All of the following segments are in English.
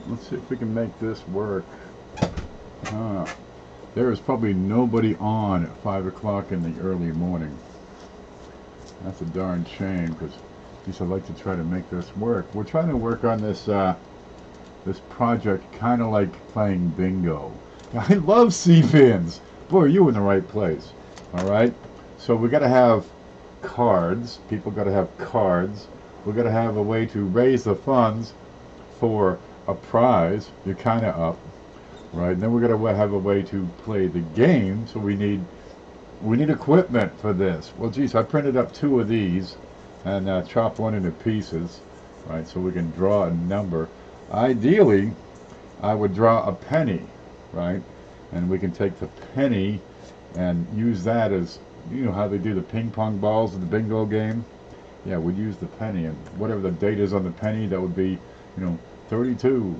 let's see if we can make this work. There is probably nobody on at 5 o'clock in the early morning. That's a darn shame, because at least I'd like to try to make this work. We're trying to work on this this project kind of like playing bingo. I love CPINS. Boy, are you in the right place. All right. So we got to have cards. People got to have cards. We got to have a way to raise the funds for a prize. You're kind of up, right? And then we got to have a way to play the game. So we need equipment for this. Well, geez, I printed up 2 of these and chopped one into pieces, right? So we can draw a number. Ideally, I would draw a penny, right? And we can take the penny and use that as, you know how they do the ping pong balls in the bingo game? Yeah, we'd use the penny, and whatever the date is on the penny, that would be, 32.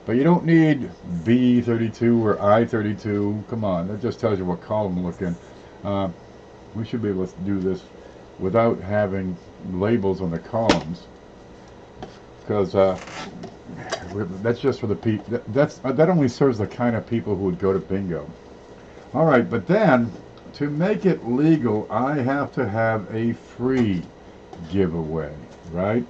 But you don't need B32 or I32. Come on, that just tells you what column to look in. We should be able to do this without having labels on the columns, because that's just for the people. That only serves the kind of people who would go to bingo. All right, but then to make it legal, I have to have a free giveaway, right?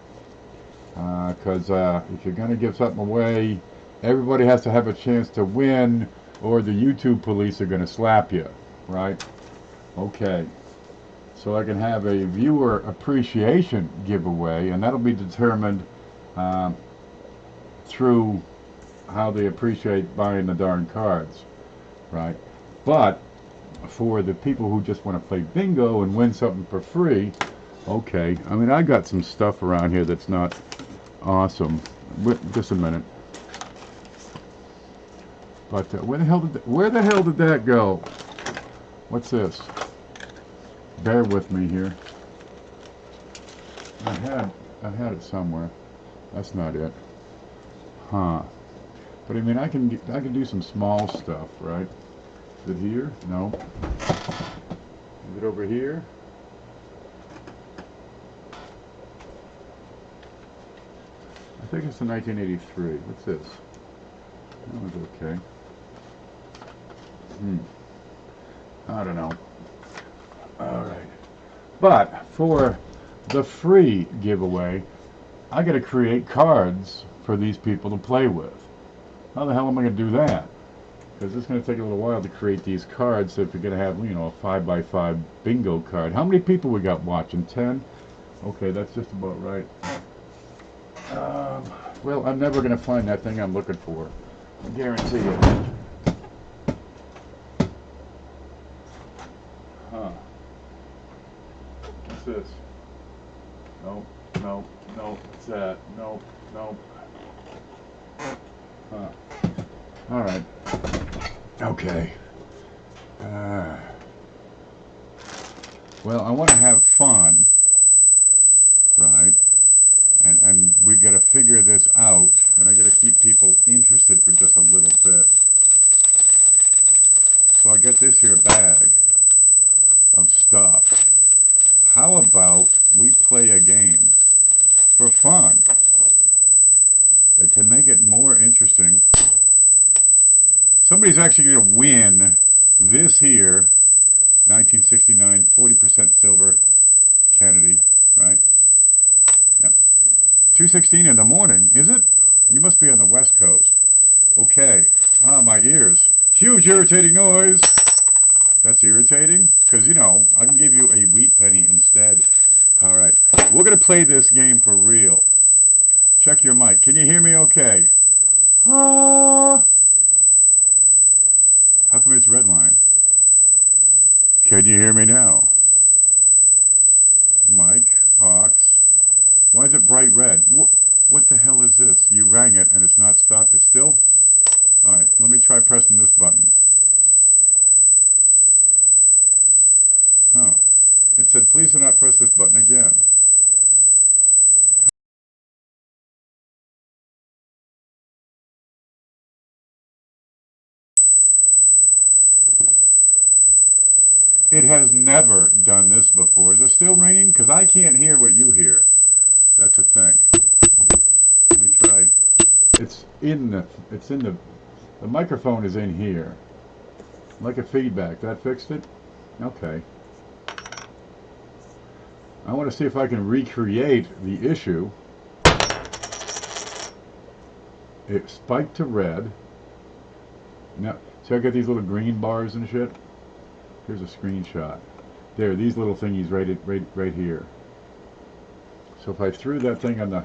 Because if you're going to give something away, everybody has to have a chance to win, or the YouTube police are going to slap you, right? Okay, so I can have a viewer appreciation giveaway, and that'll be determined through how they appreciate buying the darn cards, right? But for the people who just want to play bingo and win something for free, okay, I mean, I got some stuff around here that's not awesome. Just a minute. But where the hell did that go? What's this? Bear with me here. I had it somewhere. That's not it. Huh. But I mean, I can do some small stuff, right? Is it here? No. Is it over here? I think it's the 1983. What's this? That was okay. I don't know. All right. But for the free giveaway, I got to create cards for these people to play with. How the hell am I going to do that? Because it's going to take a little while to create these cards. So if you're going to have, a 5x5 bingo card. How many people we got watching? 10? Okay, that's just about right. Well, I'm never going to find that thing I'm looking for. I guarantee it. Huh. What's this? Nope, nope, nope. What's that? Nope, nope. Huh. All right. Okay. Well, I want to have fun, right? And we've got to figure this out, and I got to keep people interested for just a little bit. So I got this here bag of stuff. How about we play a game for fun? But to make it more interesting, somebody's actually going to win this here 1969 40% silver Kennedy, right? Yep. 2:16 in the morning, is it? You must be on the West Coast. Okay. Ah, my ears. Huge irritating noise. That's irritating, because, I can give you a wheat penny instead. All right. We're going to play this game for real. Check your mic. Can you hear me okay? Ah. How come it's red line? Can you hear me now? Mic, aux. Why is it bright red? What the hell is this? You rang it and it's not stopped. It's still? Alright, let me try pressing this button. Huh. It said, please do not press this button again. It has never done this before. Is it still ringing? Because I can't hear what you hear. That's a thing. Let me try. it's in the microphone is in here. Like a feedback. That fixed it? Okay. I want to see if I can recreate the issue. It spiked to red. Now, so I got these little green bars and shit. Here's a screenshot. There, these little thingies right here. So if I threw that thing on the...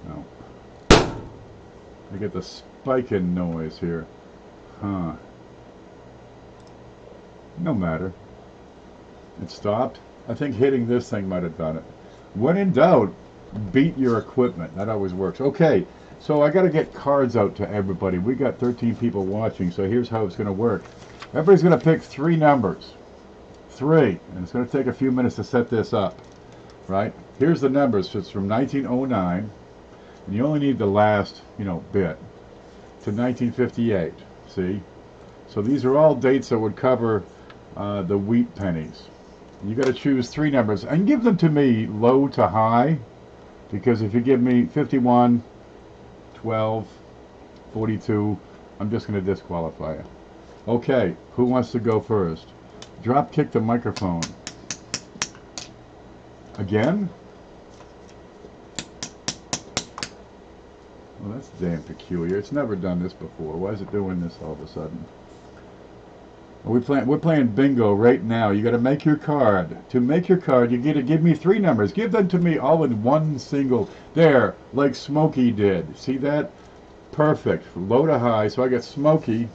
No. I get the spiking noise here. Huh. No matter. It stopped. I think hitting this thing might have done it. When in doubt, beat your equipment. That always works. Okay, so I got to get cards out to everybody. We got 13 people watching, so here's how it's going to work. Everybody's going to pick 3 numbers. 3. And it's going to take a few minutes to set this up. Right? Here's the numbers. So it's from 1909, and you only need the last, bit, to 1958. See? So these are all dates that would cover the wheat pennies. You got to choose 3 numbers and give them to me low to high, because if you give me 51, 12, 42, I'm just going to disqualify you. Okay, who wants to go first? Drop kick the microphone. Again? Well, that's damn peculiar. It's never done this before. Why is it doing this all of a sudden? We're playing bingo right now. You got to make your card. To make your card, you got to give me 3 numbers. Give them to me all in one single. There, like Smokey did. See that? Perfect. Low to high. So I got Smokey.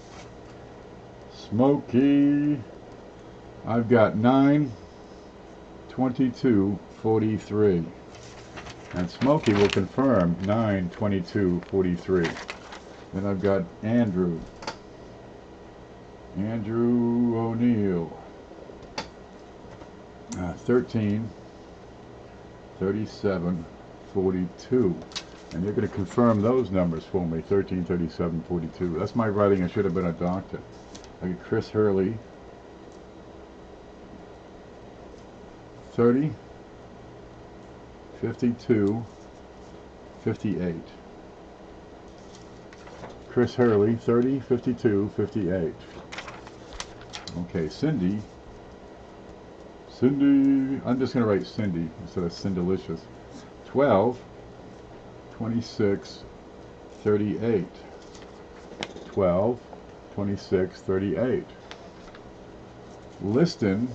Smokey. I've got 9, 22, 43. And Smokey will confirm 9, 22, 43. Then I've got Andrew. Andrew O'Neill. 13, 37, 42. And you're going to confirm those numbers for me. 13, 37, 42. That's my writing. I should have been a doctor. I got Chris Hurley. 30, 52, 58. Chris Hurley, 30, 52, 58. Okay, Cindy. I'm just going to write Cindy instead of Cindalicious. 12, 26, 38. 12, 26, 38. Liston,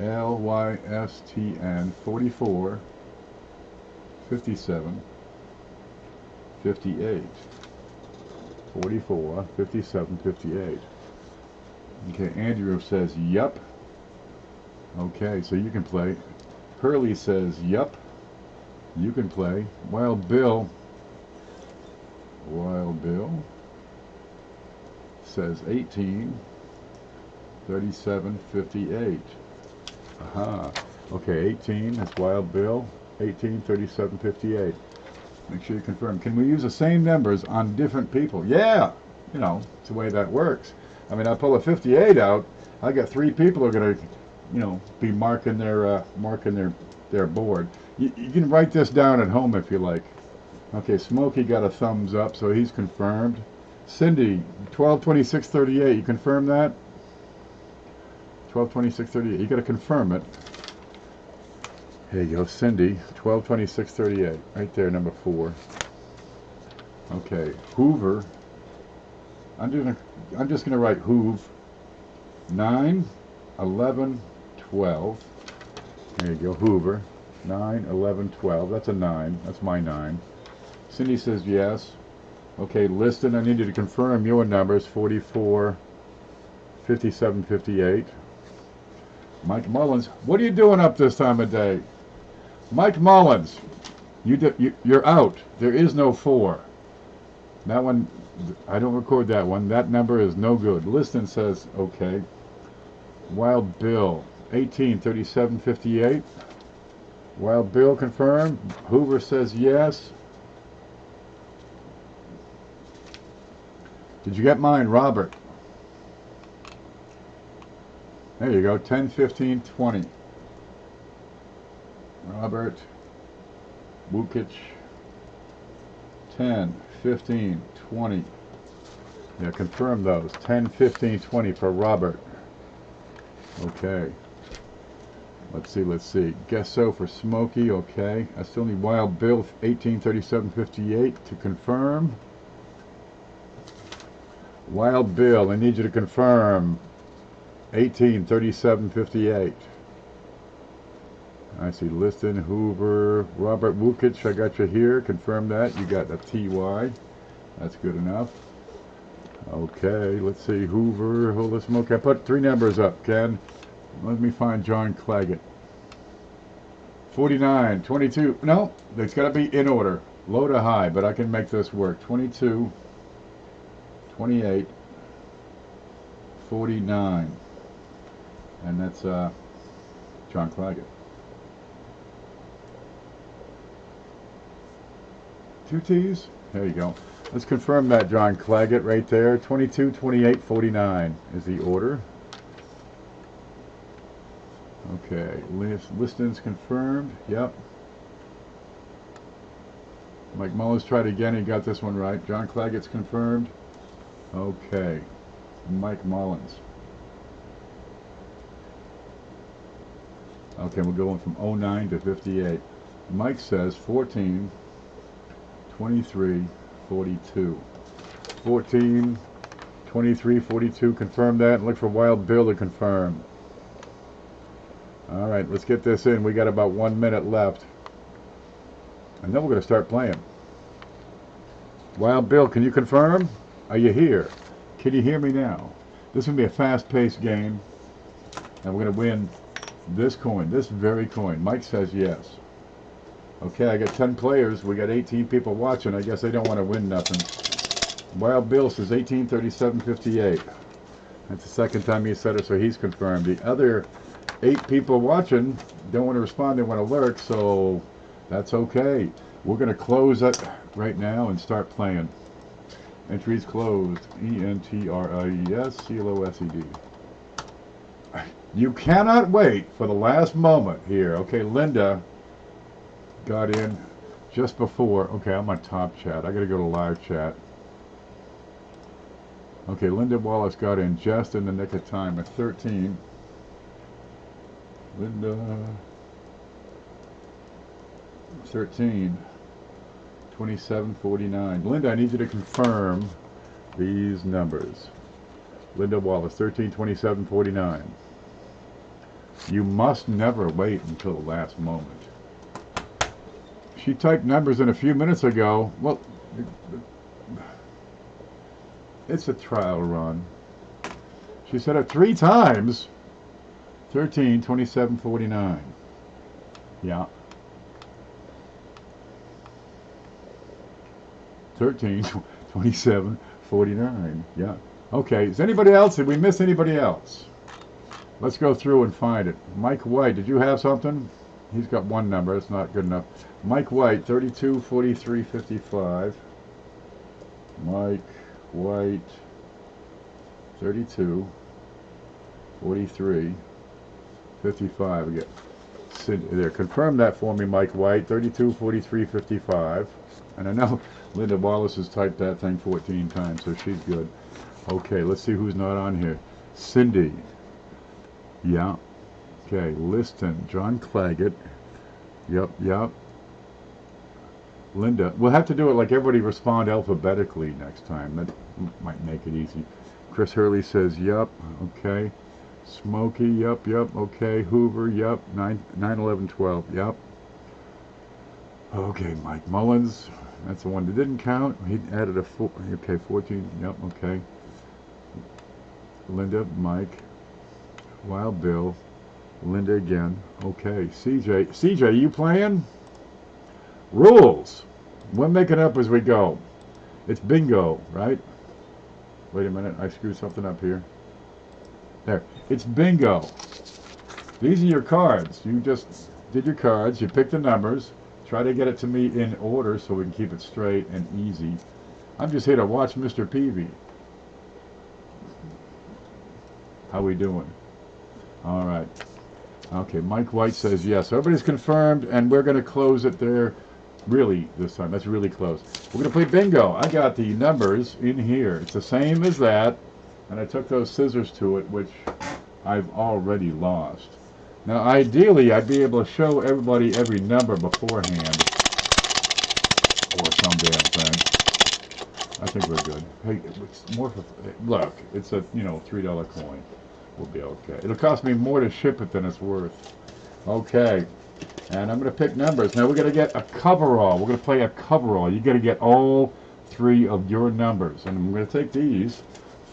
Lystn, 44, 57, 58. 44, 57, 58. Okay, Andrew says, yup. Okay, so you can play. Hurley says, yup. You can play. Wild Bill says 18, 37, 58. Aha. Okay, 18, that's Wild Bill. 18, 37, 58. Make sure you confirm. Can we use the same numbers on different people? Yeah! It's the way that works. I mean, I pull a 58 out, I got 3 people who are going to, be marking their board. You can write this down at home if you like. Okay, Smokey got a thumbs up, so he's confirmed. Cindy, 12, 26, 38. You confirm that? 12, 26, 38. You got to confirm it. Here you go, Cindy, 12, 26, 38. Right there, number 4. Okay, Hoover. I'm just gonna write Hoove. 9, 11, 12. There you go, Hoover. 9, 11, 12. That's a 9. That's my 9. Cindy says yes. Okay, Liston, I need you to confirm your numbers. 44, 57, 58. Mike Mullins, what are you doing up this time of day? Mike Mullins, you're out. There is no 4. That one, I don't record that one. That number is no good. Liston says okay. Wild Bill, 18, 37, 58. Wild Bill confirmed. Hoover says yes. Did you get mine, Robert? There you go, 10, 15, 20. Robert Wukic, 10, 15, 20. Yeah, confirm those. 10, 15, 20 for Robert. Okay. Let's see. Guess so for Smokey. Okay. I still need Wild Bill 183758 to confirm. Wild Bill, I need you to confirm 183758. I see Liston, Hoover, Robert Wukich, I got you here. Confirm that. You got a TY. That's good enough. Okay, let's see. Hoover, Holy Smoke. I put 3 numbers up, Ken. Let me find John Claggett. 49, 22. No, it's got to be in order. Low to high, but I can make this work. 22, 28, 49. And that's John Claggett. 2 T's? There you go. Let's confirm that, John Claggett, right there. 22, 28, 49 is the order. Okay, Liston's confirmed. Yep. Mike Mullins tried again. He got this one right. John Claggett's confirmed. Okay. Mike Mullins. Okay, we're going from 09 to 58. Mike says 14, 23, 42. 14, 23, 42. Confirm that. And look for Wild Bill to confirm. All right, let's get this in. We got about 1 minute left. And then we're going to start playing. Wild Bill, can you confirm? Are you here? Can you hear me now? This is going to be a fast-paced game. And we're going to win this coin, this very coin. Mike says yes. Okay, I got 10 players. We got 18 people watching. I guess they don't want to win nothing. Wild Bill says 1837.58. That's the second time he said it, so he's confirmed. The other 8 people watching don't want to respond. They want to lurk, so that's okay. We're going to close it right now and start playing. Entries closed. ENTRIES CLOSED. You cannot wait for the last moment here. Okay, Linda got in just before. Okay, I'm on top chat. I got to go to live chat. Okay, Linda Wallace got in just in the nick of time at 13. Linda 13 2749. Linda, I need you to confirm these numbers. Linda Wallace 13 27 49. You must never wait until the last moment. She typed numbers in a few minutes ago. Well, it's a trial run. She said it 3 times. 13 27 49. Yeah. 13 27 49. Yeah. Okay. Is anybody else? Did we miss anybody else? Let's go through and find it. Mike White, did you have something? He's got 1 number. That's not good enough. Mike White, 32 43 55. Mike White, 32 43 55. Again. There, confirm that for me, Mike White. 32 43 55. And I know Linda Wallace has typed that thing 14 times, so she's good. Okay, let's see who's not on here. Cindy. Yeah. Okay, Liston. John Claggett. Yep. Linda. We'll have to do it like everybody respond alphabetically next time. That might make it easy. Chris Hurley says, yep. Okay. Smokey, yep. Okay. Hoover, yep. 9, 11, 12, yep. Okay, Mike Mullins. That's the one that didn't count. He added a 4. Okay, 14. Yep, okay. Linda, Mike. Wild Bill. Linda again. Okay, CJ. CJ, you playing? Rules. We're making up as we go. It's bingo, right? Wait a minute. I screwed something up here. There. It's bingo. These are your cards. You just did your cards. You picked the numbers. Try to get it to me in order so we can keep it straight and easy. I'm just here to watch Mr. Peavy. How we doing? All right. Okay, Mike White says yes. Everybody's confirmed, and we're going to close it there Really, this time. That's really close. We're going to play bingo. I got the numbers in here. It's the same as that. And I took those scissors to it, which I've already lost. Now, ideally, I'd be able to show everybody every number beforehand. Or some damn thing. I think we're good. Hey, it's more for... Look, it's a, $3 coin. We'll be okay. It'll cost me more to ship it than it's worth. Okay. And I'm going to pick numbers. Now we're going to get a coverall. We're going to play a coverall. You got to get all 3 of your numbers. And I'm going to take these.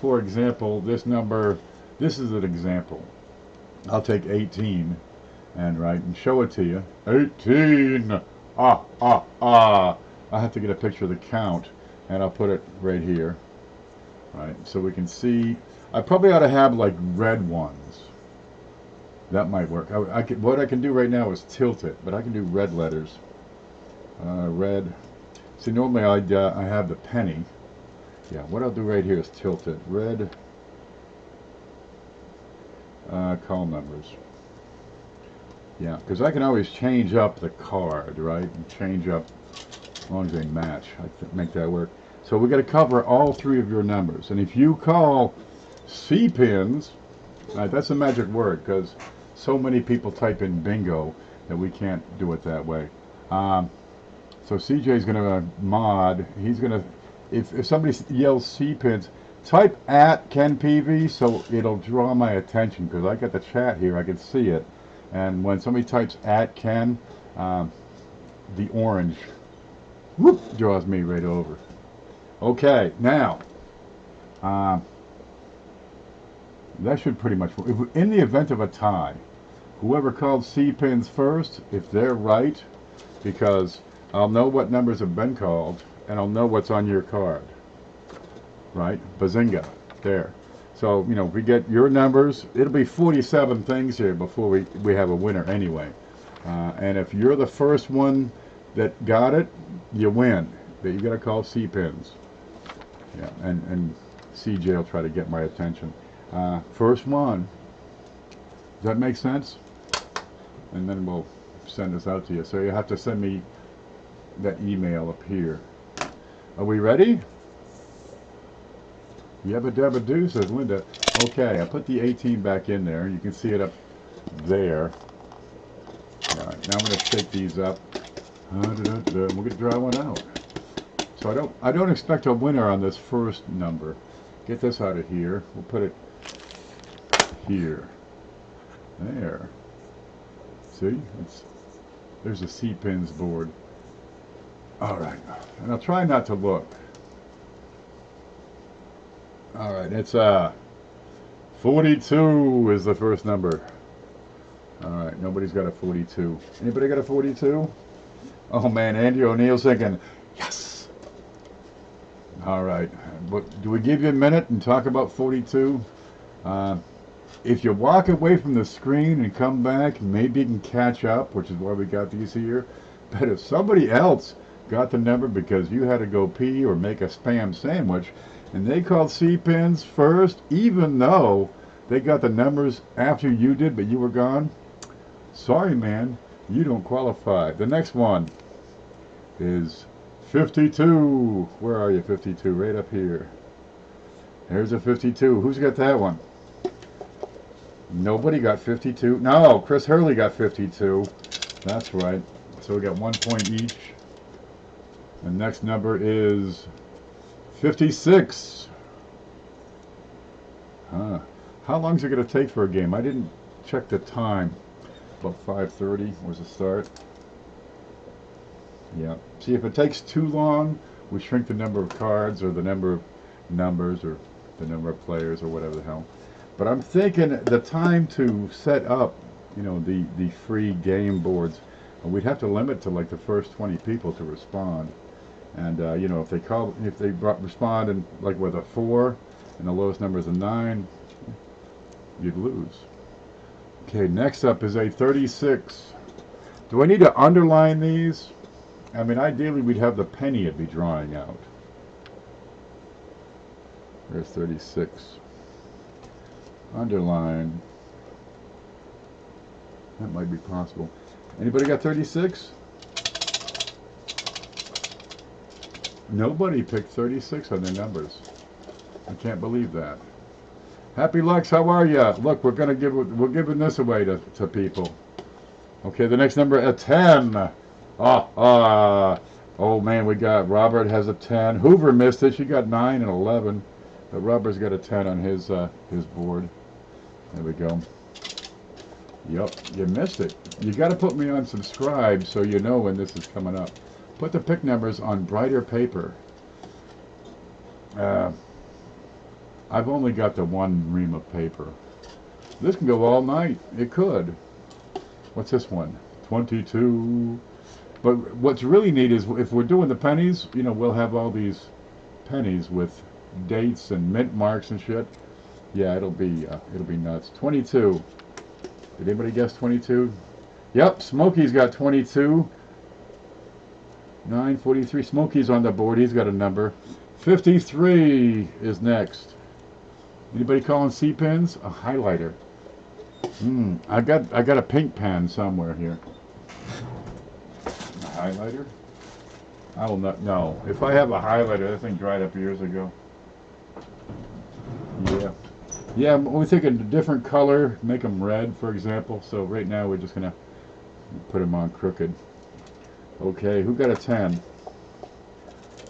For example, this number, this is an example. I'll take 18 and show it to you. 18! I have to get a picture of the count. And I'll put it right here. Right, so we can see. I probably ought to have like red ones. That might work. What I can do right now is tilt it, but I can do red letters. Red. See, normally I have the penny. Yeah, what I'll do right here is tilt it. Red. Call numbers. Yeah, because I can always change up the card, right? And change up, as long as they match. I can make that work. So we're going to cover all 3 of your numbers. And if you call CPINS, right, that's a magic word because so many people type in bingo that we can't do it that way. So CJ's going to mod. He's going to, if somebody yells CPINS, type at Ken PV so it'll draw my attention because I got the chat here. I can see it. And when somebody types at Ken, the orange whoop, draws me right over. Okay, now, that should pretty much work. In the event of a tie, whoever called CPINS first, if they're right, because I'll know what numbers have been called, and I'll know what's on your card. Right? Bazinga. There. So, if we get your numbers, it'll be 47 things here before we have a winner anyway. And if you're the first one that got it, you win. But you got to call CPINS. Yeah, and CJ will try to get my attention. First one. Does that make sense? And then we'll send this out to you. So you have to send me that email up here. Are we ready? Yabba dabba doo, says Linda. Okay, I put the 18 back in there. You can see it up there. All right, now I'm going to shake these up. We're going to draw one out. So I don't expect a winner on this first number. Get this out of here. We'll put it here. There. See? There's a CPINS board. All right. And I'll try not to look. All right. It's 42 is the first number. All right. Nobody's got a 42. Anybody got a 42? Oh, man. Andy O'Neill's thinking, yes. All right. But do we give you a minute and talk about 42? If you walk away from the screen and come back, maybe you can catch up, which is why we got these here. But if somebody else got the number because you had to go pee or make a spam sandwich, and they called CPINS first, even though they got the numbers after you did, but you were gone, sorry, man, you don't qualify. The next one is 52. Where are you, 52? Right up here. There's a 52. Who's got that one? Nobody got 52. No, Chris Hurley got 52. That's right. So we got 1 point each. The next number is 56. Huh. How long is it going to take for a game? I didn't check the time. About 5:30 was the start. Yeah. See, if it takes too long, we shrink the number of cards or the number of numbers or the number of players or whatever the hell. But I'm thinking the time to set up, the free game boards, we'd have to limit to like the first 20 people to respond. And if they respond in like with a 4 and the lowest number is a 9, you'd lose. Okay, next up is a 36. Do I need to underline these? I mean, ideally we'd have the penny it'd be drawing out. There's 36. Underline. That might be possible. Anybody got 36? Nobody picked 36 on their numbers. I can't believe that. Happy Lux, how are ya? Look, we're giving this away to people. Okay, the next number a 10. Oh man, we got Robert has a 10. Hoover missed it. She got 9 and 11, but Robert's got a 10 on his board. There we go. Yep, you missed it. You got to put me on subscribe so you know when this is coming up. Put the pick numbers on brighter paper. I've only got the one ream of paper. This can go all night. It could. What's this one? 22. But what's really neat is if we're doing the pennies, you know, we'll have all these pennies with dates and mint marks and shit. Yeah, it'll be nuts. 22. Did anybody guess 22? Yep, Smokey's got 22. 943. Smokey's on the board. He's got a number. 53 is next. Anybody calling CPINS? A highlighter. I got a pink pen somewhere here. A highlighter? I will not know. If I have a highlighter, that thing dried up years ago. Yeah. Yeah, we're thinking a different color, make them red, for example. So right now we're just going to put them on crooked. Okay, who got a 10?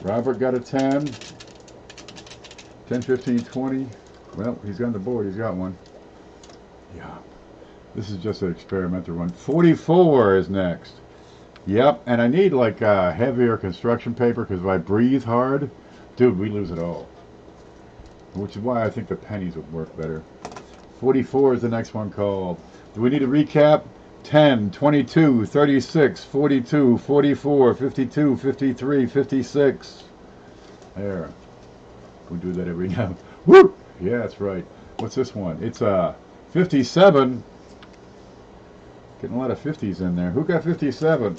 Robert got a 10. 10, 15, 20. Well, he's on the board. He's got one. Yeah. This is just an experimental run. 44 is next. Yep, and I need like heavier construction paper because if I breathe hard, dude, we lose it all. Which is why I think the pennies would work better. 44 is the next one called. Do we need a recap? 10, 22, 36, 42, 44, 52, 53, 56. There. We do that every now. Woo! Yeah, that's right. What's this one? It's 57. Getting a lot of 50s in there. Who got 57?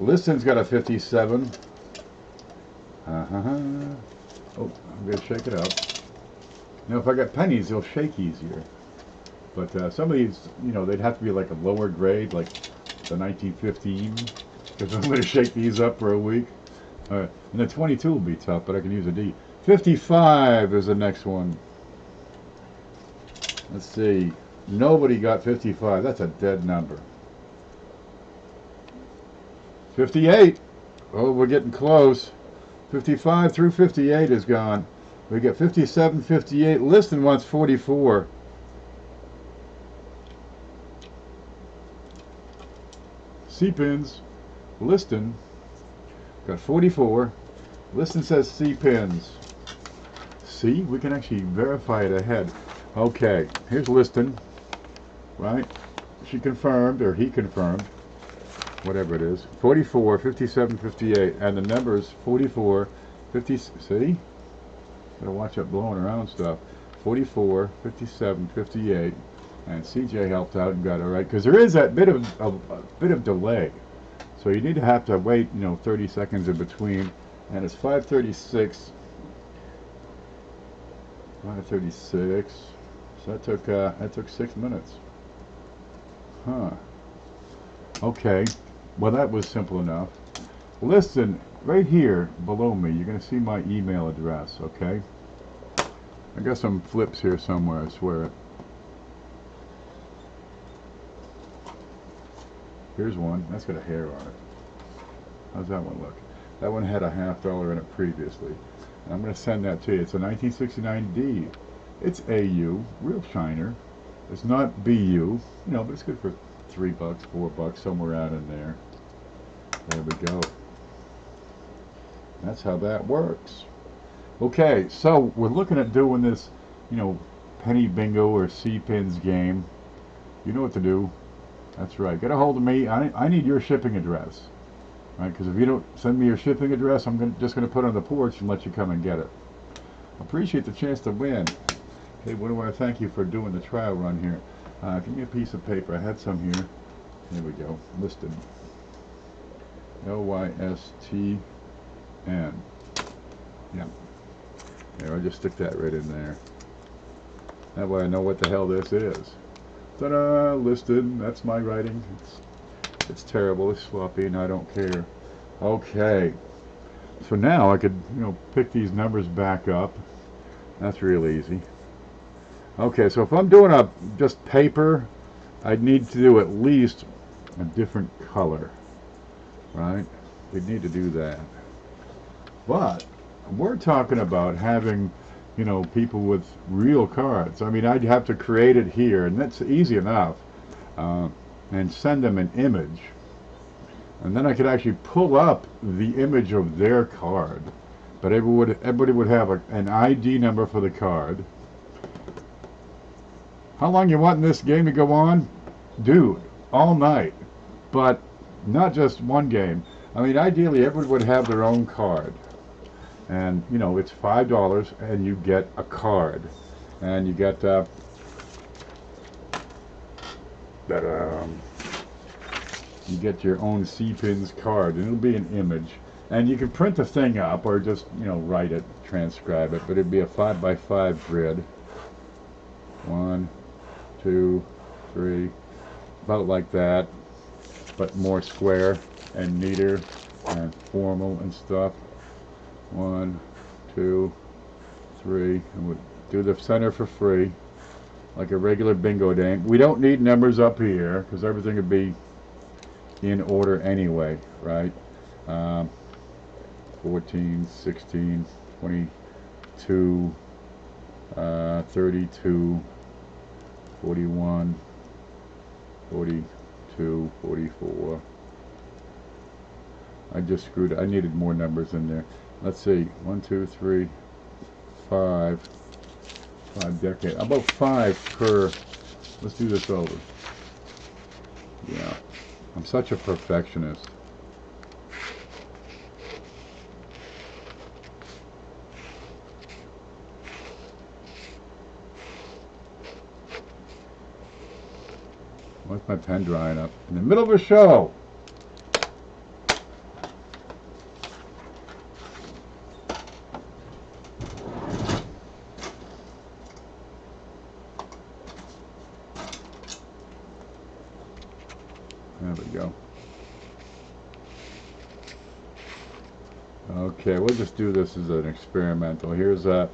Liston's got a 57. Oh, I'm going to shake it up. Now, if I got pennies, they'll shake easier. But some of these, you know, they'd have to be like a lower grade, like the 1915. Because I'm going to shake these up for a week. All right. And the 22 will be tough, but I can use a D. 55 is the next one. Let's see. Nobody got 55. That's a dead number. 58. Oh, we're getting close. 55 through 58 is gone. We got 57, 58. Liston wants 44. CPINS. Liston got 44. Liston says CPINS. See, we can actually verify it ahead. Okay, here's Liston. Right? She confirmed, or he confirmed. Whatever it is. 44, 57, 58. And the numbers 44, 50. See? Gotta watch out blowing around stuff. 44, 57, 58. And CJ helped out and got it right. Because there is that bit of delay. So you need to have to wait, you know, 30 seconds in between. And it's 5:36. 5:36. So that took 6 minutes. Huh. Okay. Well, that was simple enough. Listen, right here below me, you're going to see my email address, okay? I got some flips here somewhere, I swear it. Here's one. That's got a hair on it. How's that one look? That one had a $50 in it previously. And I'm going to send that to you. It's a 1969D. It's AU, real shiner. It's not BU, you know, but it's good for $3, $4, somewhere out in there. There we go. That's how that works. Okay, so we're looking at doing this, you know, penny bingo or CPINS game. You know what to do. That's right. Get a hold of me. I need your shipping address. Right? Because if you don't send me your shipping address, I'm just going to put it on the porch and let you come and get it. Appreciate the chance to win. Okay, what do I thank you for doing the trial run here? Give me a piece of paper. I had some here. Here we go. Listed. Lystn. Yeah. There, I just stick that right in there. That way I know what the hell this is. Ta-da! Listed. That's my writing. It's terrible. It's sloppy, and I don't care. Okay. So now I could, pick these numbers back up. That's real easy. Okay, so if I'm doing just paper, I'd need to do at least a different color, right? We'd need to do that. But we're talking about having, people with real cards. I mean, I'd have to create it here, and that's easy enough, and send them an image. And then I could actually pull up the image of their card. But everybody would have an ID number for the card. How long you want this game to go on? Dude, all night. But not just one game. I mean, ideally, everyone would have their own card. And, it's $5 and you get a card. And you get you get your own CPINS card, and it'll be an image. And you can print the thing up or just, write it, transcribe it. But it'd be a 5x5 grid. 1, 2, 3, about like that, but more square and neater and formal and stuff. 1, 2, 3, and we'll do the center for free, like a regular bingo game. We don't need numbers up here because everything would be in order anyway, right? 14, 16, 22, 32, 41, 42, 44. I just screwed it. I needed more numbers in there. Let's see. 1, 2, 3, 5. 5 decades. About 5 per. Let's do this over. Yeah. I'm such a perfectionist. Why's my pen drying up? In the middle of a show! There we go. Okay, we'll just do this as an experimental. Here's 9,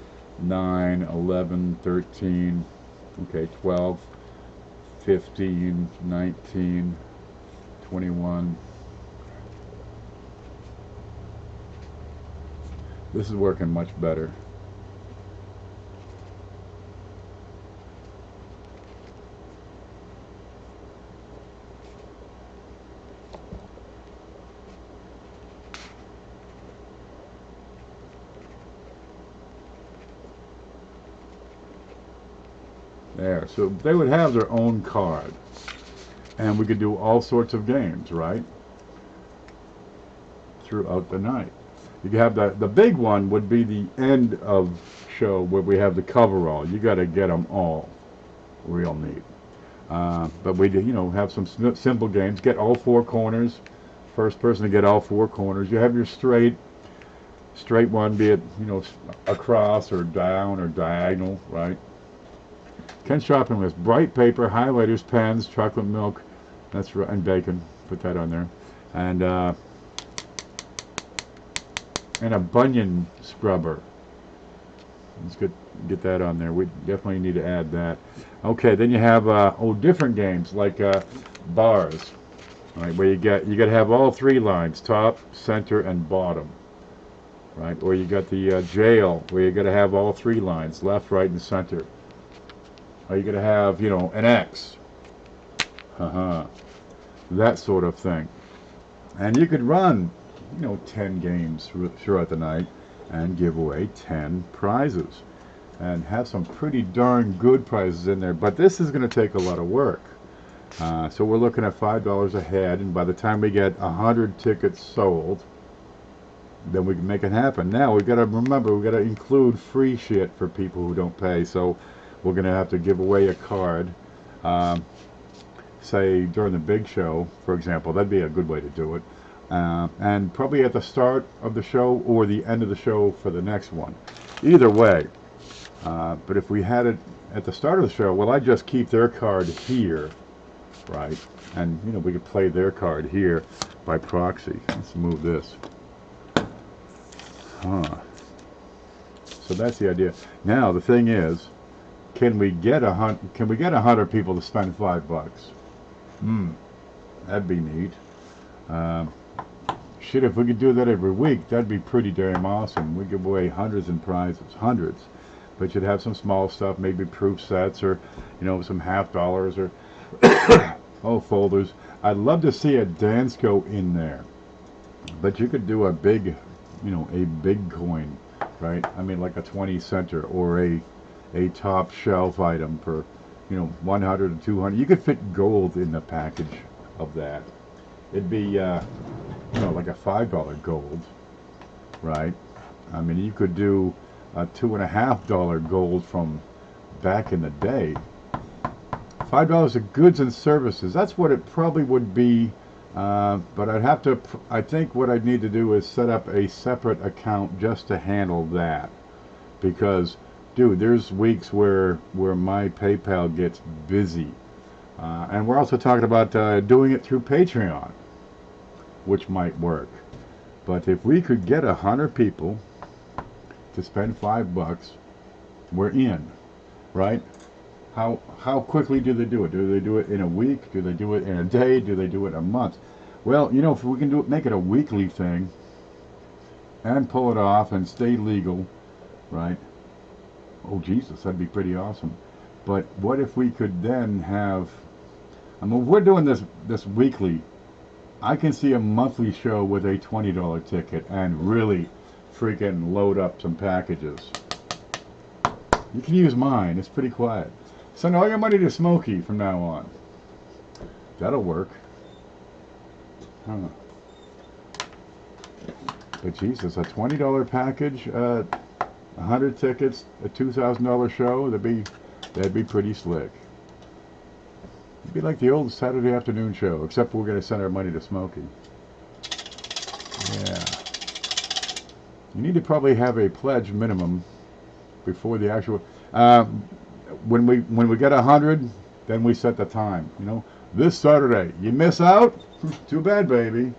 11, 13, okay, 12, 15, 19, 21. This is working much better. There, so they would have their own card, and we could do all sorts of games, right, throughout the night. You could have the big one would be the end of show where we have the coverall. You got to get them all, real neat. But we have some simple games. Get all 4 corners. First person to get all 4 corners. You have your straight one, be it across or down or diagonal, right? Ken's shopping list: bright paper, highlighters, pens, chocolate milk, that's right, and bacon. Put that on there, and a bunion scrubber. Let's get that on there. We definitely need to add that. Okay, then you have different games like bars, right? Where you got to have all 3 lines: top, center, and bottom, right? Or you got the jail, where you got to have all 3 lines: left, right, and center. Are you going to have, an X? That sort of thing. And you could run, 10 games throughout the night and give away 10 prizes. And have some pretty darn good prizes in there. But this is going to take a lot of work. So we're looking at $5 a head. And by the time we get 100 tickets sold, then we can make it happen. Now, we've got to remember, we've got to include free shit for people who don't pay. So we're going to have to give away a card, say during the big show, for example. That'd be a good way to do it. And probably at the start of the show or the end of the show for the next one. Either way. But if we had it at the start of the show, well, I'd just keep their card here, right? And, we could play their card here by proxy. Let's move this. Huh. So that's the idea. Now the thing is, can we get 100 people to spend $5? That'd be neat. Um, Shit, if we could do that every week, that'd be pretty damn awesome. We give away hundreds in prizes, hundreds. But you'd have some small stuff, maybe proof sets, or some $50 or folders. I'd love to see a dance go in there. But you could do a big, a big coin, right? I mean, like a 20 center or a top shelf item for 100 or 200. You could fit gold in the package of that. It'd be like a $5 gold, right? I mean, you could do a $2.50 gold from back in the day. $5 of goods and services. That's what it probably would be. But I think what I'd need to do is set up a separate account just to handle that. Because, dude, there's weeks where my PayPal gets busy. And we're also talking about doing it through Patreon, which might work. But if we could get 100 people to spend $5, we're in, right? How quickly do they do it? Do they do it in a week? Do they do it in a day? Do they do it in a month? Well, if we can make it a weekly thing and pull it off and stay legal, right? Oh, Jesus, that'd be pretty awesome. But what if we could then have, we're doing this weekly. I can see a monthly show with a $20 ticket and really freaking load up some packages. You can use mine. It's pretty quiet. Send all your money to Smokey from now on. That'll work. Huh. But Jesus, a $20 package, 100 tickets, a $2,000 show, that'd be pretty slick. It'd be like the old Saturday afternoon show, except we're going to send our money to Smokey. Yeah. You need to probably have a pledge minimum before the actual. When we get 100, then we set the time. This Saturday. You miss out? Too bad, baby.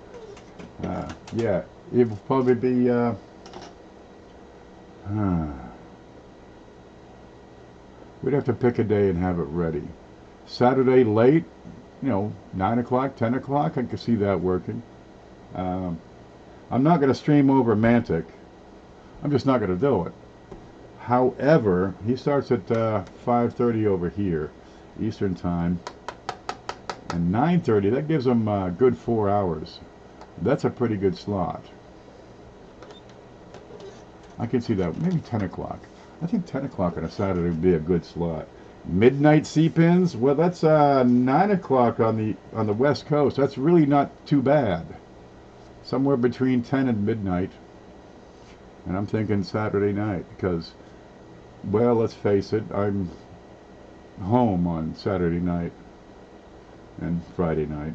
Yeah, it will probably be. We'd have to pick a day and have it ready. Saturday late, 9 o'clock, 10 o'clock. I could see that working. I'm not going to stream over Mantic. I'm just not going to do it. However, he starts at 5:30 over here, Eastern Time, and 9:30. That gives him a good 4 hours. That's a pretty good slot. I can see that. Maybe 10 o'clock. I think 10 o'clock on a Saturday would be a good slot. Midnight CPINS. Well, that's 9 o'clock on the West Coast. That's really not too bad. Somewhere between 10 and midnight. And I'm thinking Saturday night because, well, let's face it, I'm home on Saturday night and Friday night.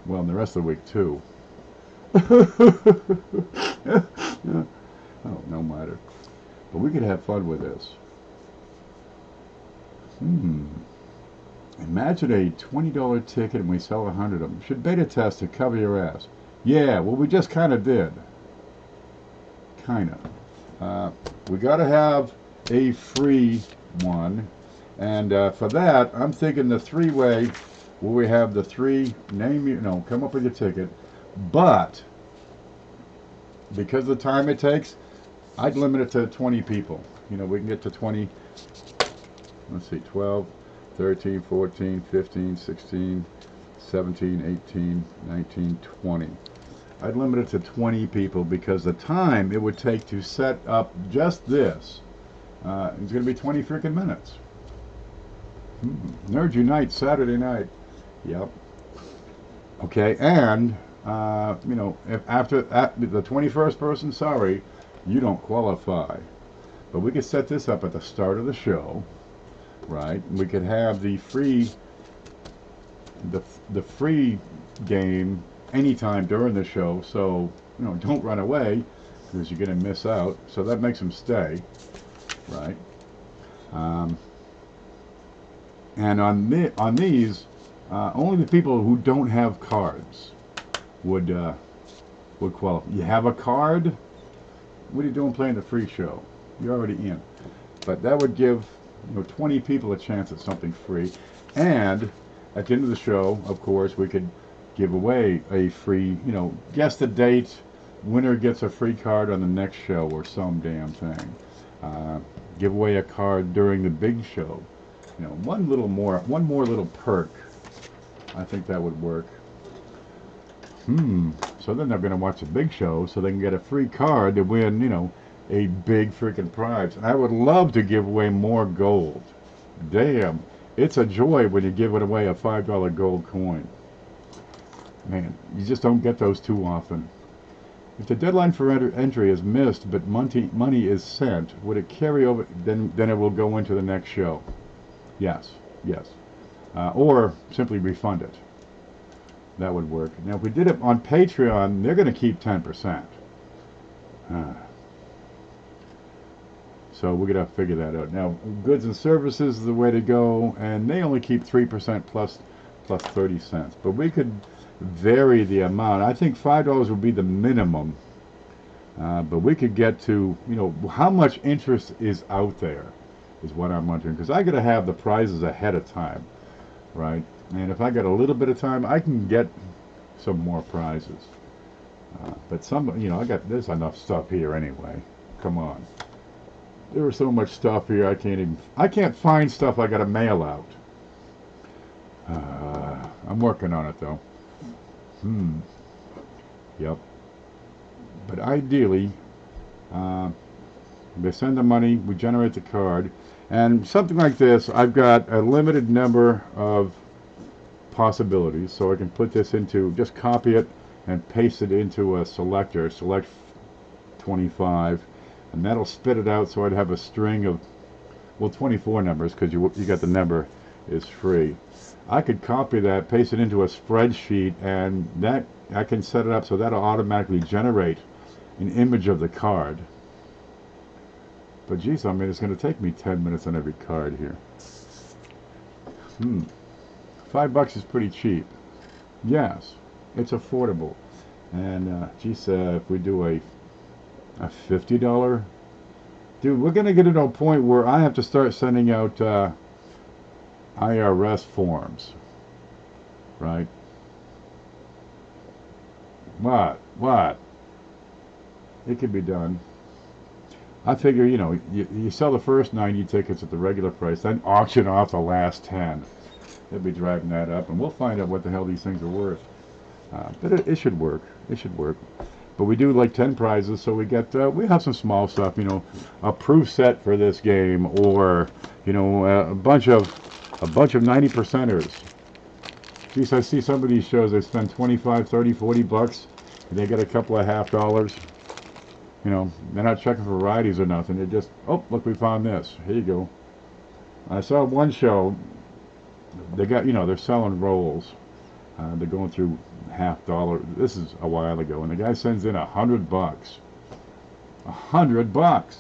Well, and the rest of the week too. Oh, no matter. But we could have fun with this. Imagine a $20 ticket and we sell 100 of them. Should beta test to cover your ass. Yeah, well, we just kind of did. Kind of. We got to have a free one. And for that, I'm thinking the three-way, where we have the three, come up with your ticket. But, because of the time it takes, I'd limit it to 20 people. We can get to 20, let's see, 12, 13, 14, 15, 16, 17, 18, 19, 20. I'd limit it to 20 people because the time it would take to set up just this is going to be 20 freaking minutes. Nerd Unite Saturday night. Yep. Okay, and if after the 21st person, sorry, you don't qualify. But we could set this up at the start of the show, right? We could have the free game anytime during the show, so don't run away because you're going to miss out. So that makes them stay, right? And on these, only the people who don't have cards would qualify. You have a card, What are you doing playing the free show? You're already in. But that would give 20 people a chance at something free. And at the end of the show, of course, we could give away a free, guess the date, winner gets a free card on the next show or some damn thing. Give away a card during the big show. One more little perk. I think that would work. So then they're going to watch a big show so they can get a free card to win, a big freaking prize. And I would love to give away more gold. Damn, it's a joy when you give it away a $5 gold coin. Man, you just don't get those too often. If the deadline for entry is missed but money is sent, would it carry over? Then it will go into the next show. Yes. Or simply refund it. That would work. Now, if we did it on Patreon, they're going to keep 10%. So we're going to figure that out. Now, goods and services is the way to go, and they only keep 3% plus 30 cents. But we could vary the amount. I think $5 would be the minimum. But we could get to, how much interest is out there is what I'm wondering. Because I got to have the prizes ahead of time, right? And if I got a little bit of time, I can get some more prizes. But there's enough stuff here anyway. Come on. There's so much stuff here I can't find stuff I got to mail out. I'm working on it though. Yep. But ideally, they send the money, we generate the card, and something like this, I've got a limited number of possibilities, so I can put this into, just copy it and paste it into a selector, select 25, and that'll spit it out so I'd have a string of, 24 numbers, because you got the number is free. I could copy that, paste it into a spreadsheet, and that I can set it up so that'll automatically generate an image of the card. But geez, it's going to take me 10 minutes on every card here. $5 is pretty cheap. Yes, it's affordable. And if we do a $50, dude, we're gonna get to a point where I have to start sending out IRS forms, right? What? It could be done. I figure, you sell the first 90 tickets at the regular price, then auction off the last 10. They'll be driving that up, and we'll find out what the hell these things are worth. But it should work. It should work. But we do like 10 prizes, so we have some small stuff, a proof set for this game, or a bunch of 90%ers. Geez, I see some of these shows they spend 25, 30, 40 bucks, and they get a couple of $half. They're not checking for varieties or nothing. They're just, oh, look, we found this. Here you go. I saw one show. They got, they're selling rolls. They're going through $half. This is a while ago, and the guy sends in $100. $100,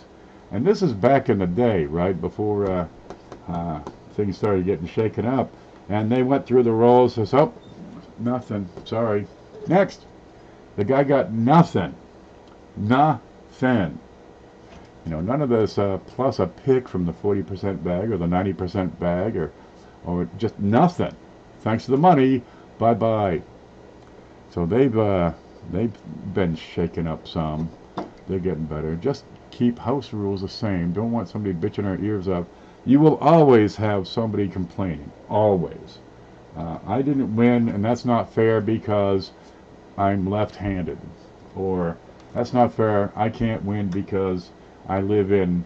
and this is back in the day, right before things started getting shaken up. And they went through the rolls. Says, oh, nothing. Sorry. Next, the guy got nothing. Nothing. None of this plus a pick from the 40% bag or the 90% bag or just nothing. Thanks to the money. Bye-bye. So they've been shaken up some. They're getting better. Just keep house rules the same. Don't want somebody bitching our ears up. You will always have somebody complaining. Always. I didn't win, and that's not fair because I'm left-handed. Or that's not fair. I can't win because I live in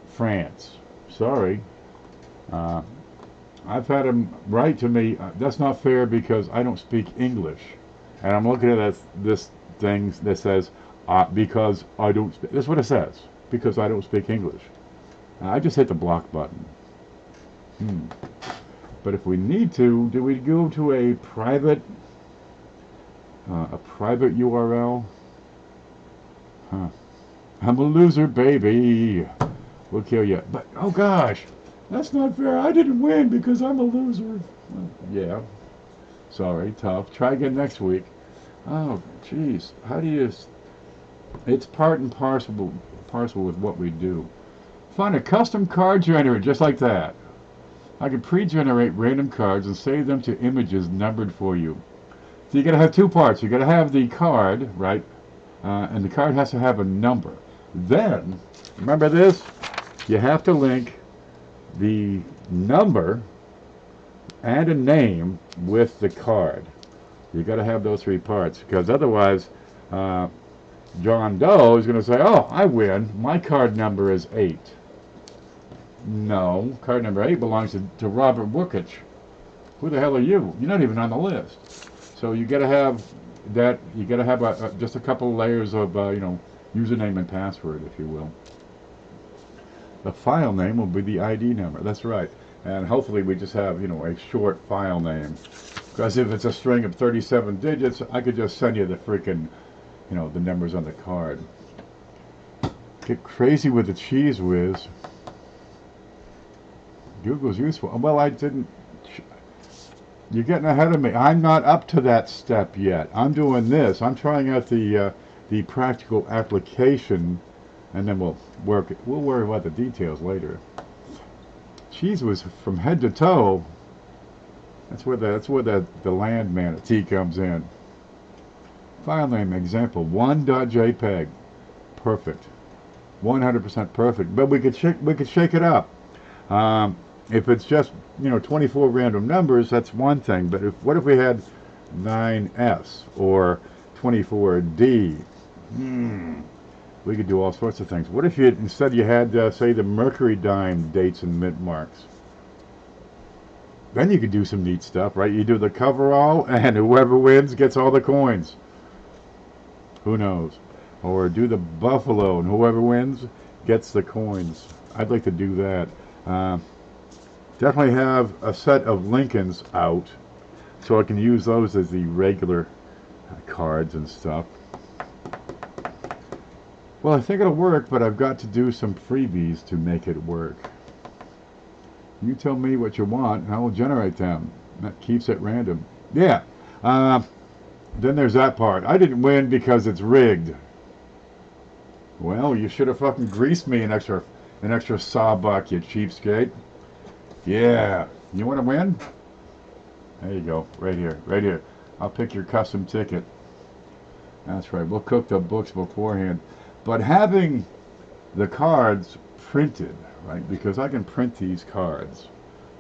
France. Sorry. I've had them write to me, that's not fair because I don't speak English. And I'm looking at this thing that says, because I don't speak, that's what it says, because I don't speak English. I just hit the block button. But if we need to, do we go to a private URL? I'm a loser, baby. We'll kill you. But, oh gosh. That's not fair. I didn't win because I'm a loser. Yeah. Sorry, tough. Try again next week. Oh, jeez. How do you... It's part and parcel with what we do. Find a custom card generator just like that. I can pre-generate random cards and save them to images numbered for you. So you got to have two parts. You got to have the card, right? And the card has to have a number. Then, remember this? You have to link the number and a name with the card. You got to have those three parts, because otherwise, John Doe is going to say, "Oh, I win. My card number is 8." No, card number 8 belongs to Robert Wookich. Who the hell are you? You're not even on the list. So you got to have that. You got to have just a couple layers of username and password, if you will. The file name will be the ID number. That's right. And hopefully we just have a short file name. Because if it's a string of 37 digits, I could just send you the freaking the numbers on the card. Get crazy with the cheese whiz. Google's useful. Well, I didn't. You're getting ahead of me. I'm not up to that step yet. I'm doing this. I'm trying out the practical application, and then we'll worry about the details later. Cheese was from head to toe. That's where the land manatee comes in. File name example 1.jpg. Perfect. 100% perfect. But we could shake it up. If it's just 24 random numbers, that's one thing. But what if we had 9S or 24D? We could do all sorts of things. What if instead you had say the Mercury dime dates and mint marks? Then you could do some neat stuff, right? You do the coverall, and whoever wins gets all the coins. Who knows? Or do the buffalo, and whoever wins gets the coins. I'd like to do that. Definitely have a set of Lincolns out, so I can use those as the regular cards and stuff. Well, I think it'll work, but I've got to do some freebies to make it work. You tell me what you want, and I will generate them. That keeps it random. Yeah. Then there's that part. I didn't win because it's rigged. Well, you should have fucking greased me an extra sawbuck, you cheapskate. Yeah. You want to win? There you go. Right here. I'll pick your custom ticket. That's right. We'll cook the books beforehand. But having the cards printed, right? Because I can print these cards.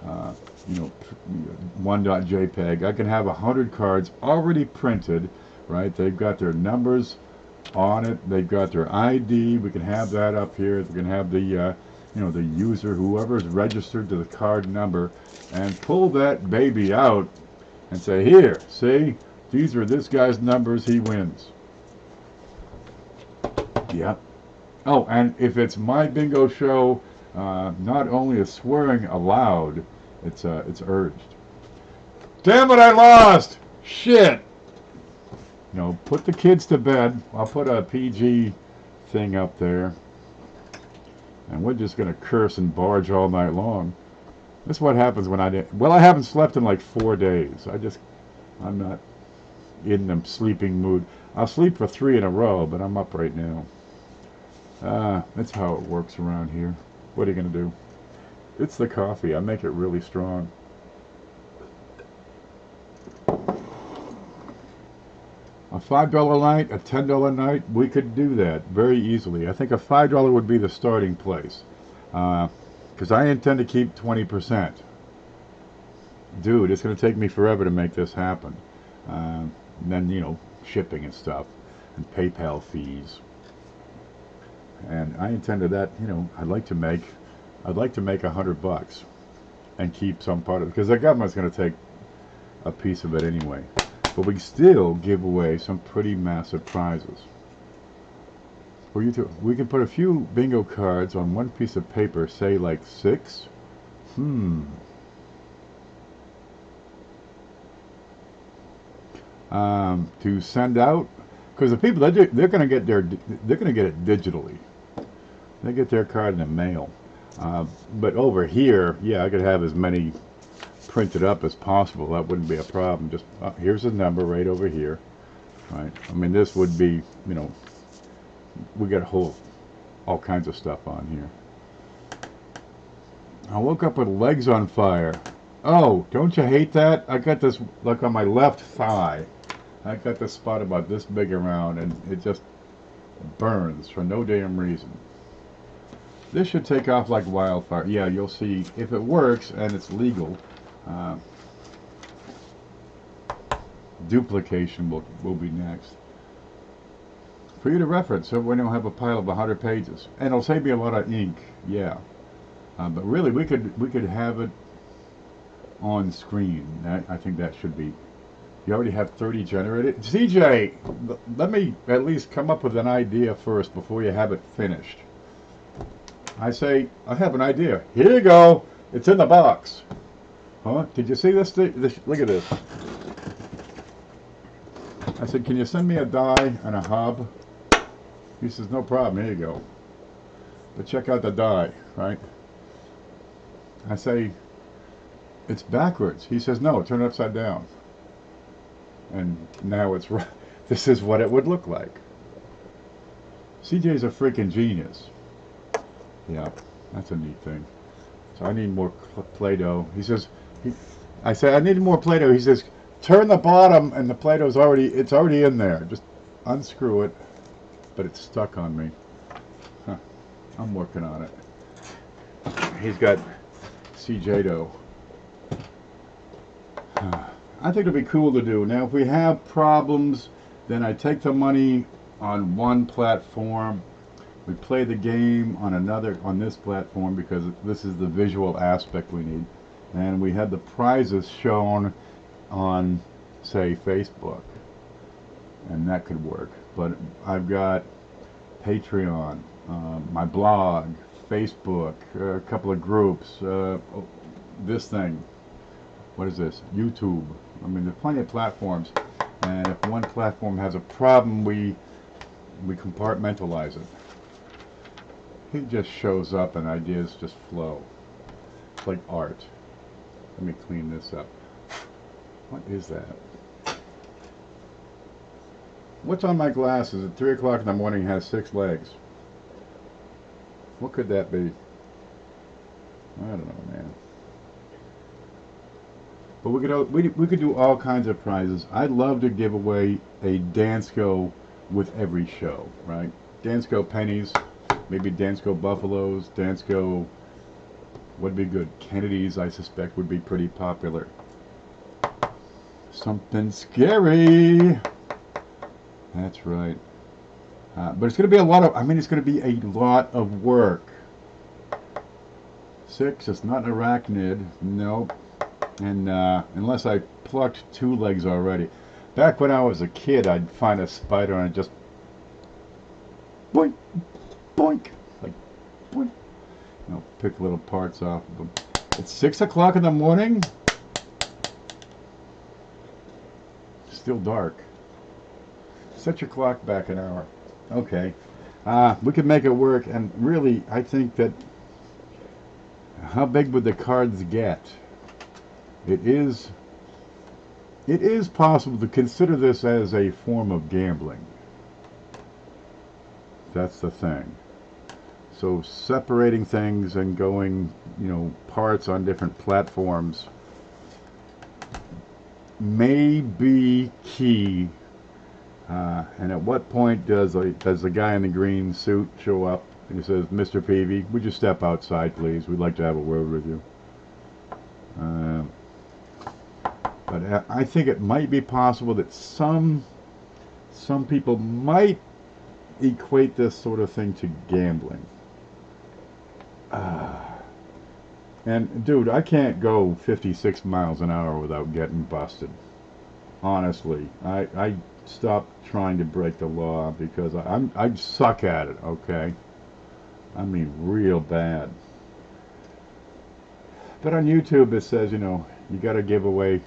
1.jpg. I can have 100 cards already printed, right? They've got their numbers on it. They've got their ID. We can have that up here. We can have the the user, whoever's registered to the card number, and pull that baby out and say, here, see, these are this guy's numbers, he wins. Yep. Oh, and if it's my bingo show, not only is swearing allowed, it's urged. Damn it, I lost! Shit! Put the kids to bed. I'll put a PG thing up there. And we're just going to curse and barge all night long. That's what happens when I haven't slept in like 4 days. I'm not in the sleeping mood. I'll sleep for 3 in a row, but I'm up right now. That's how it works around here. What are you going to do? It's the coffee. I make it really strong. A $5 night, a $10 night, we could do that very easily. I think a $5 would be the starting place. Because I intend to keep 20%. Dude, it's going to take me forever to make this happen. And then, shipping and stuff. And PayPal fees. And I intended that, I'd like to make $100 and keep some part of it, because the government's going to take a piece of it anyway. But we still give away some pretty massive prizes. For you to, we can put a few bingo cards on one piece of paper, say like 6. To send out, because the people they're going to get it digitally. They get their card in the mail. But over here, yeah, I could have as many printed up as possible. That wouldn't be a problem. Just here's a number right over here, right? I mean, this would be we got all kinds of stuff on here. I woke up with legs on fire. Oh, don't you hate that? I got this, like on my left thigh. I got this spot about this big around, and it just burns for no damn reason. This should take off like wildfire. Yeah, you'll see if it works and it's legal. Duplication will be next. For you to reference, so when you'll have a pile of 100 pages, and it'll save me a lot of ink. Yeah, but really we could have it on screen. I think that should be. You already have 30 generated. CJ, let me at least come up with an idea first before you have it finished. I say, I have an idea. Here you go. It's in the box. Huh? Did you see this thing? Look at this. I said, can you send me a die and a hub? He says, no problem. Here you go. But check out the die, right? I say, it's backwards. He says, no, turn it upside down. And now it's right. This is what it would look like. CJ's a freaking genius. Yeah, that's a neat thing. So I need more Play-Doh. He says, I say, I need more Play-Doh. He says, turn the bottom, and the Play-Doh's it's already in there. Just unscrew it, but it's stuck on me. Huh. I'm working on it. He's got CJ-Doh. I think it'd be cool to do. Now, if we have problems, then I take the money on one platform. We play the game on this platform because this is the visual aspect we need. And we had the prizes shown on, say, Facebook. And that could work. But I've got Patreon, my blog, Facebook, a couple of groups, this thing. What is this? YouTube. I mean, there's plenty of platforms. And if one platform has a problem, we compartmentalize it. He just shows up and ideas just flow. It's like art. Let me clean this up. What is that? What's on my glasses at 3 o'clock in the morning has 6 legs? What could that be? I don't know, man. But we could do all kinds of prizes. I'd love to give away a Dansko with every show, right? Dansko pennies. Maybe Dansko Buffaloes, Dansko, would be good. Kennedy's, I suspect, would be pretty popular. Something scary. That's right. But it's going to be a lot of, it's going to be a lot of work. 6, it's not an arachnid. Nope. And unless I plucked 2 legs already. Back when I was a kid, I'd find a spider and I'd just boink. Boink, like boink. Pick little parts off of them. It's 6 o'clock in the morning. Still dark. Set your clock back an hour. Okay, we can make it work. And really, I think that how big would the cards get? It is possible to consider this as a form of gambling. That's the thing. So separating things and going, parts on different platforms may be key. And at what point does the guy in the green suit show up and he says, Mr. Peavy, would you step outside, please? We'd like to have a word with you. But I think it might be possible that some people might equate this sort of thing to gambling. And dude, I can't go 56 miles an hour without getting busted. Honestly, I stopped trying to break the law because I suck at it. Okay, I mean real bad. But on YouTube it says you got to give away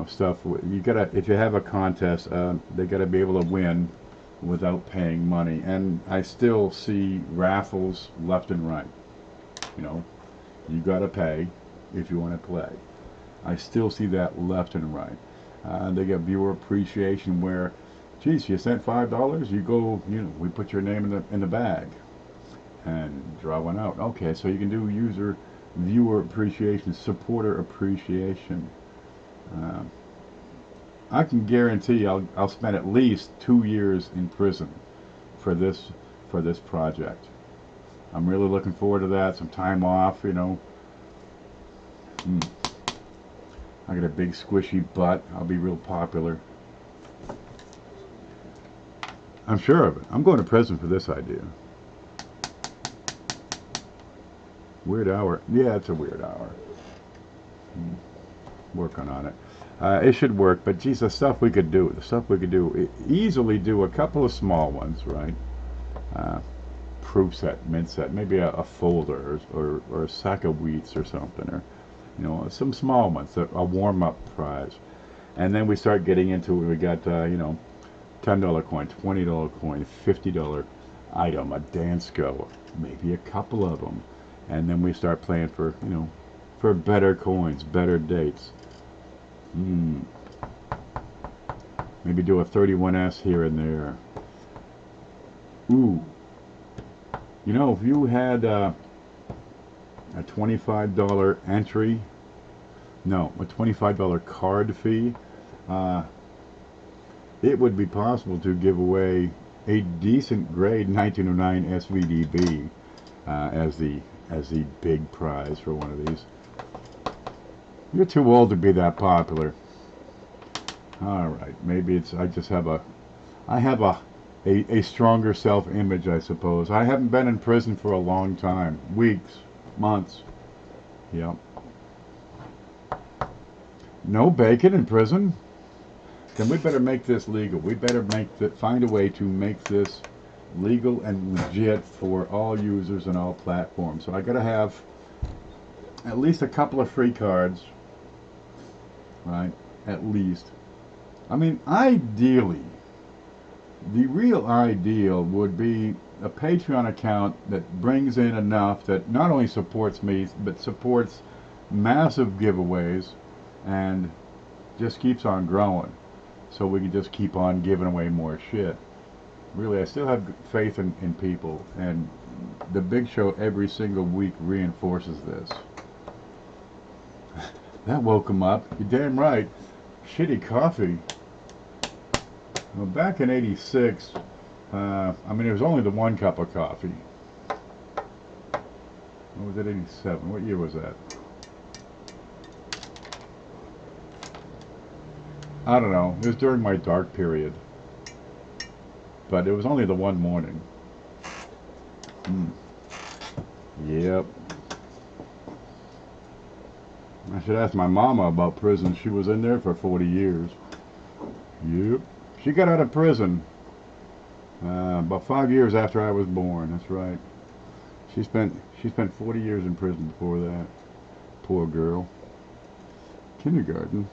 stuff. You gotta, if you have a contest, they got to be able to win without paying money. And I still see raffles left and right. You got to pay if you want to play. I still see that left and right. They get viewer appreciation where Geez, you sent $5. You go, we put your name in the bag and draw one out. Okay, so you can do user viewer appreciation, supporter appreciation. Uh, I can guarantee I'll spend at least 2 years in prison for this project. I'm really looking forward to that. Some time off, Mm. I got a big squishy butt. I'll be real popular. I'm sure of it. I'm going to prison for this idea. Weird hour. Yeah, it's a weird hour. Working on it. It should work, but geez, the stuff we could do, easily do a couple of small ones, right? Proof set, mint set, maybe a folder or a sack of wheats or something, or some small ones, a warm-up prize. And then we start getting into it. We got $10 coin, $20 coin, $50 item, a dance go, maybe a couple of them, and then we start playing for for better coins, better dates. Maybe do a 31S here and there. Ooh, if you had a $25 entry, no, a $25 card fee, it would be possible to give away a decent grade 1909 SVDB as the big prize for one of these. You're too old to be that popular. All right, maybe I have a stronger self-image, I suppose. I haven't been in prison for a long time, weeks, months. Yep. No bacon in prison. Then we better make this legal. We better find a way to make this legal and legit for all users and all platforms. So I gotta have at least a couple of free cards, right? At least. I mean, ideally, the real ideal would be a Patreon account that brings in enough that not only supports me, but supports massive giveaways and just keeps on growing. So we can just keep on giving away more shit. Really, I still have faith in people, and the big show every single week reinforces this. That woke him up. You're damn right. Shitty coffee. Well, back in '86, I mean, it was only the one cup of coffee. What was it, '87? What year was that? I don't know. It was during my dark period. But it was only the one morning. Yep. I should ask my mama about prison. She was in there for 40 years. Yep. She got out of prison about 5 years after I was born. That's right. She spent 40 years in prison before that. Poor girl. Kindergarten.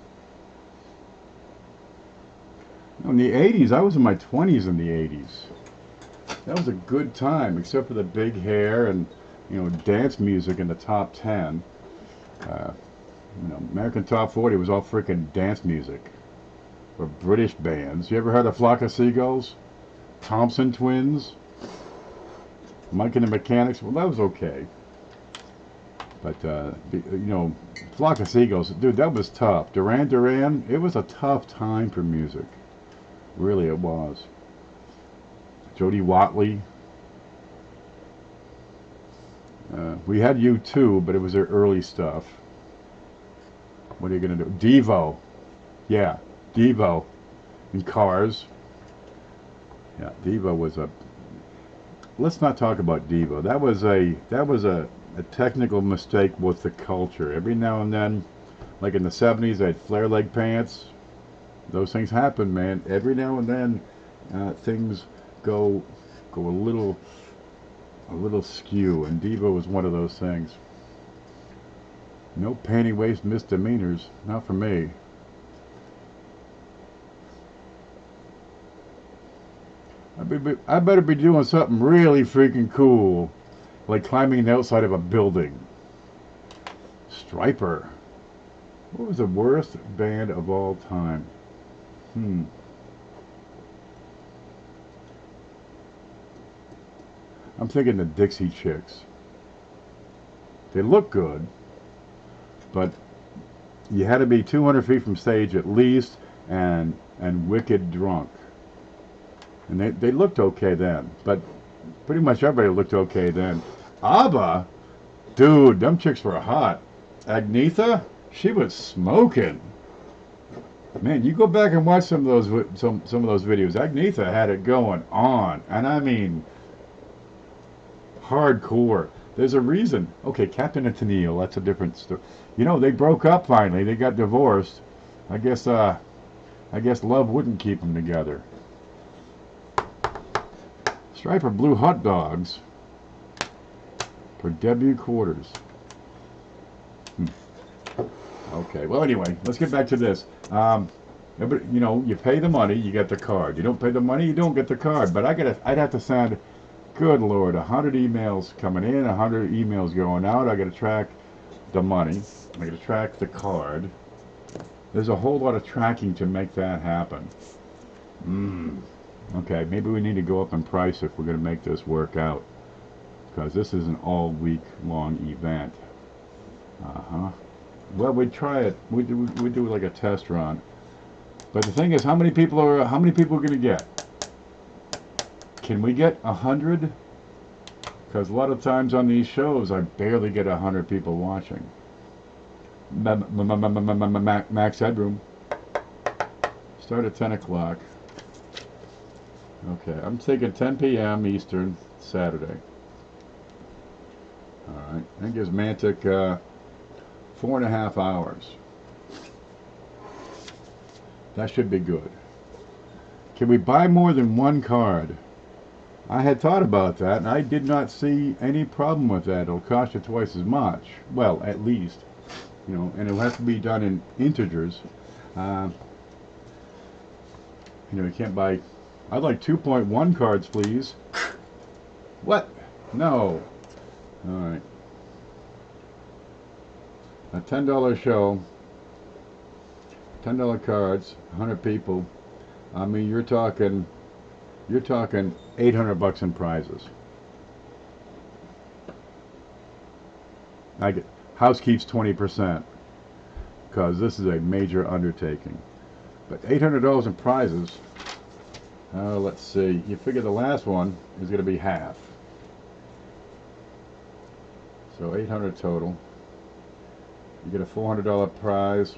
In the 80s, I was in my 20s in the 80s. That was a good time, except for the big hair and, dance music in the top 10. American Top 40 was all freaking dance music. Or British bands. You ever heard of Flock of Seagulls? Thompson Twins? Mike and the Mechanics? Well, that was okay. But, Flock of Seagulls, dude, that was tough. Duran Duran, it was a tough time for music. Really, it was. Jody Watley. We had U2, but it was their early stuff. What are you going to do? Devo. Yeah, Devo. And Cars. Yeah, Devo was a... Let's not talk about Devo. That was a technical mistake with the culture. Every now and then, like in the 70s, they had flare leg pants. Those things happen, man. Every now and then, things go a little skew, and Devo was one of those things. No panty waist misdemeanors, not for me. I better be doing something really freaking cool, like climbing the outside of a building. Striper. What was the worst band of all time? I'm thinking the Dixie Chicks. They look good, but you had to be 200 feet from stage at least, and wicked drunk. And they looked okay then, but pretty much everybody looked okay then. ABBA, dude, them chicks were hot. Agnetha, she was smoking. Man, you go back and watch some of those videos. Agnetha had it going on, and I mean, hardcore. There's a reason. Okay, Captain and Tennille, that's a different story. You know, they broke up finally. They got divorced. I guess love wouldn't keep them together. Striper Blue Hot Dogs for debut quarters. Okay, well anyway, let's get back to this. You know, you pay the money, you get the card. You don't pay the money, you don't get the card. But I'd have to send, good Lord, 100 emails coming in, 100 emails going out. I got to track the money. I got to track the card. There's a whole lot of tracking to make that happen. Okay, maybe we need to go up in price if we're going to make this work out, because this is an all-week-long event. Well, we'd try it. We do like a test run. But the thing is, how many people are going to get? Can we get 100? Because a lot of times on these shows, I barely get 100 people watching. Max headroom. Start at 10 o'clock. Okay, I'm taking 10 p.m. Eastern, Saturday. Alright, that gives Mantic 4.5 hours. That should be good. Can we buy more than one card? I had thought about that, and I did not see any problem with that. It'll cost you twice as much. Well, at least. You know, and it'll have to be done in integers. You know, you can't buy... I'd like 2.1 cards, please. What? No. Alright. A $10 show. $10 cards. 100 people. I mean, you're talking 800 bucks in prizes. House keeps 20%, because this is a major undertaking. But $800 in prizes. Let's see. You figure the last one is going to be half. So 800 total. You get a $400 prize.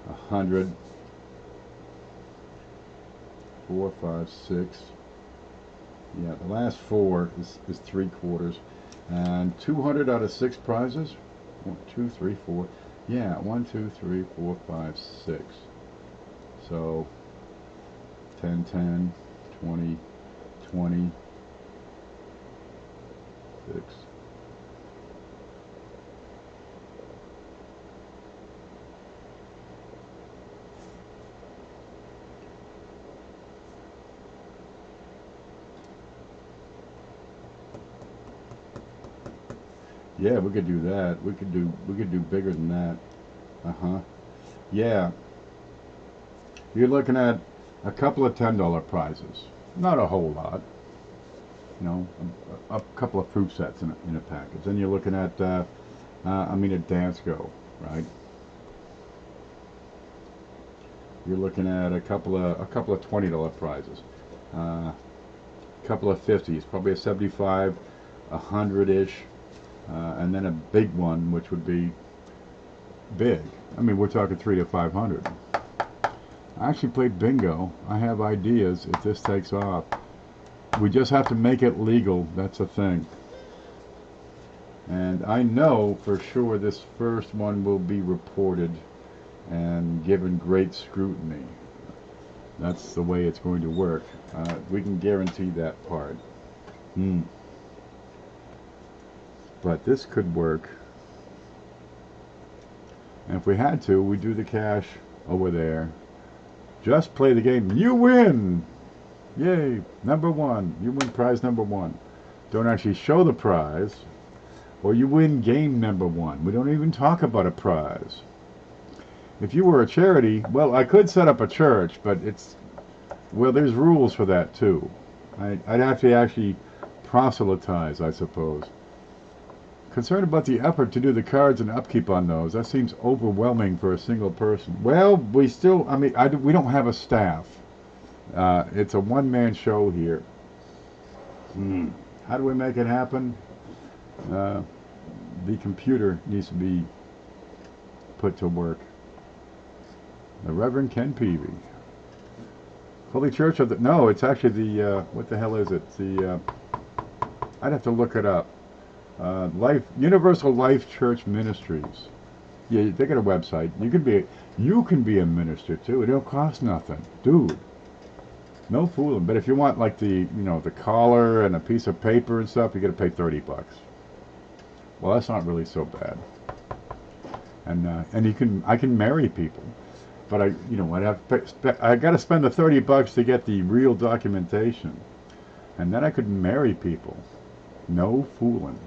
100. 4, 5, 6. Yeah, the last 4 is 3/4. And 200 out of 6 prizes. 1, 2, 3, 4. Yeah, 1, 2, 3, 4, 5, 6. So 10, 10, 20, 20, 6. Yeah, we could do that. We could do bigger than that. Yeah. You're looking at a couple of $10 prizes. Not a whole lot. You know, a couple of fruit sets in a package. Then you're looking at, a dance go, right? You're looking at a couple of $20 prizes. A couple of 50s, probably a 75, 100-ish. And then a big one, which would be big. I mean, we're talking 300 to 500. I actually played bingo. I have ideas if this takes off. We just have to make it legal. That's the thing. And I know for sure this first one will be reported and given great scrutiny. That's the way it's going to work. We can guarantee that part. But this could work. And if we had to, we'd do the cash over there. Just play the game. You win! Yay! Number 1. You win prize number 1. Don't actually show the prize. Or you win game number 1. We don't even talk about a prize. If you were a charity, well, I could set up a church, but there's rules for that too. I'd have to actually proselytize, I suppose. Concerned about the effort to do the cards and upkeep on those. That seems overwhelming for a single person. Well, we still, I mean, we don't have a staff. It's a one-man show here. How do we make it happen? The computer needs to be put to work. The Reverend Ken Peavy. Holy Church of the... No, it's actually the... what the hell is it? The... I'd have to look it up. Universal Life Church Ministries. Yeah, they got a website. You can be a minister too. It don't cost nothing, dude. No fooling. But if you want like the the collar and a piece of paper and stuff, you got to pay $30. Well, that's not really so bad. And I can marry people, but I got to spend the $30 to get the real documentation, and then I could marry people. No fooling.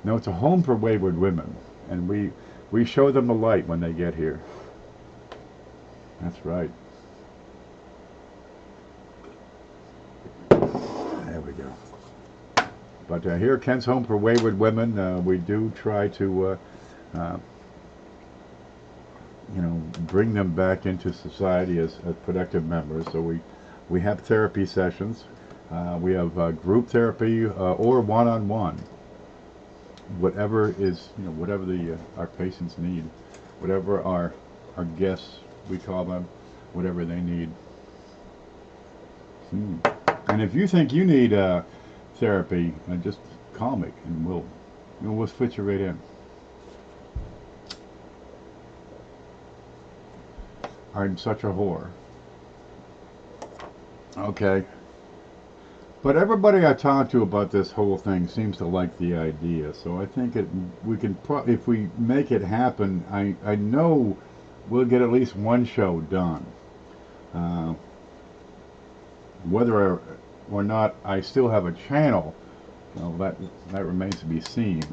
No, it's a home for wayward women, and we show them the light when they get here. That's right. There we go. But here at Ken's Home for Wayward Women, we do try to, bring them back into society as productive members. So we have therapy sessions. We have group therapy or one-on-one. Whatever is, whatever our patients need, whatever our guests, we call them, whatever they need. And if you think you need therapy, just call me, and we'll fit you right in. I'm such a whore. Okay. But everybody I talk to about this whole thing seems to like the idea, so I think we can if we make it happen, I know we'll get at least one show done. Whether or not I still have a channel, that remains to be seen.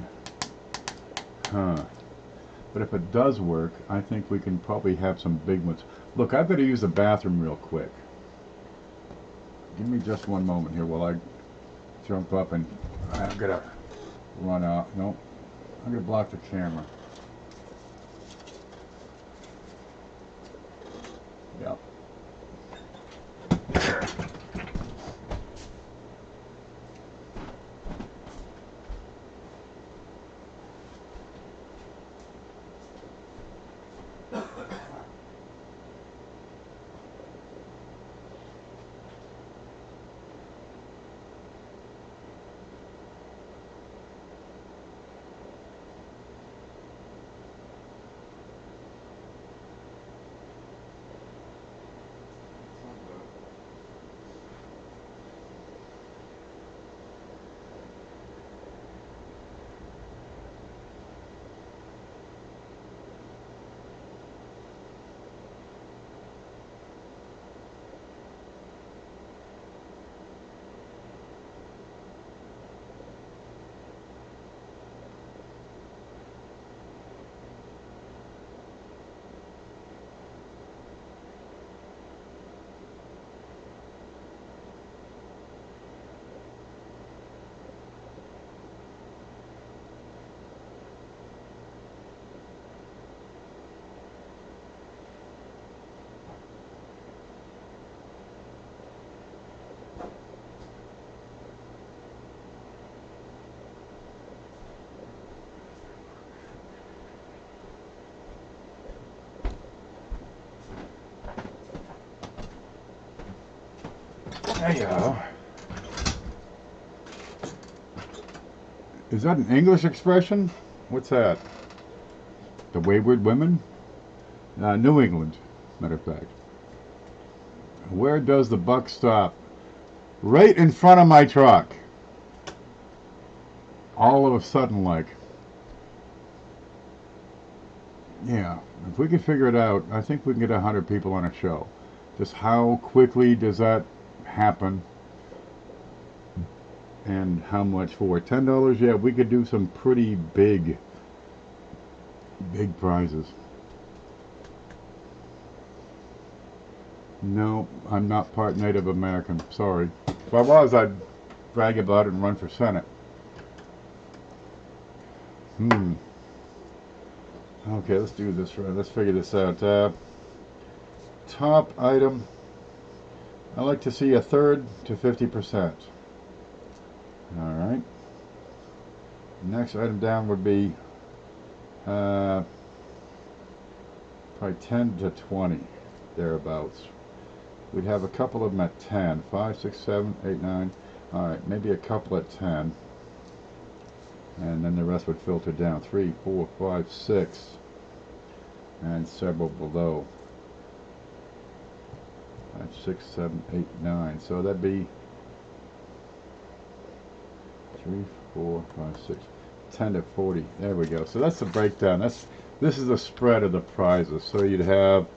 But if it does work, I think we can probably have some big ones. Look, I better use the bathroom real quick. Give me just one moment here while I jump up and I'm gonna run out. No, I'm gonna block the camera. Yep. There you go. Is that an English expression? What's that? The wayward women? New England, matter of fact. Where does the buck stop? Right in front of my truck. All of a sudden, like. Yeah, if we could figure it out, I think we can get 100 people on a show. Just how quickly does that happen? And how much for? $10? Yeah, we could do some pretty big prizes. No, I'm not part Native American. Sorry. If I was, I'd brag about it and run for Senate. Okay, let's do this right. Let's figure this out. Top item. I like to see 1/3 to 50%. All right. Next item down would be probably 10 to 20, thereabouts. We'd have a couple of them at 10. 5, 6, 7, 8, 9. All right, maybe a couple at 10. And then the rest would filter down. 3, 4, 5, 6. And several below. 5, 6, 7, 8, 9. So that'd be 3, 4, 5, 6, 10 to 40. There we go. So that's the breakdown. This is the spread of the prizes. So you'd have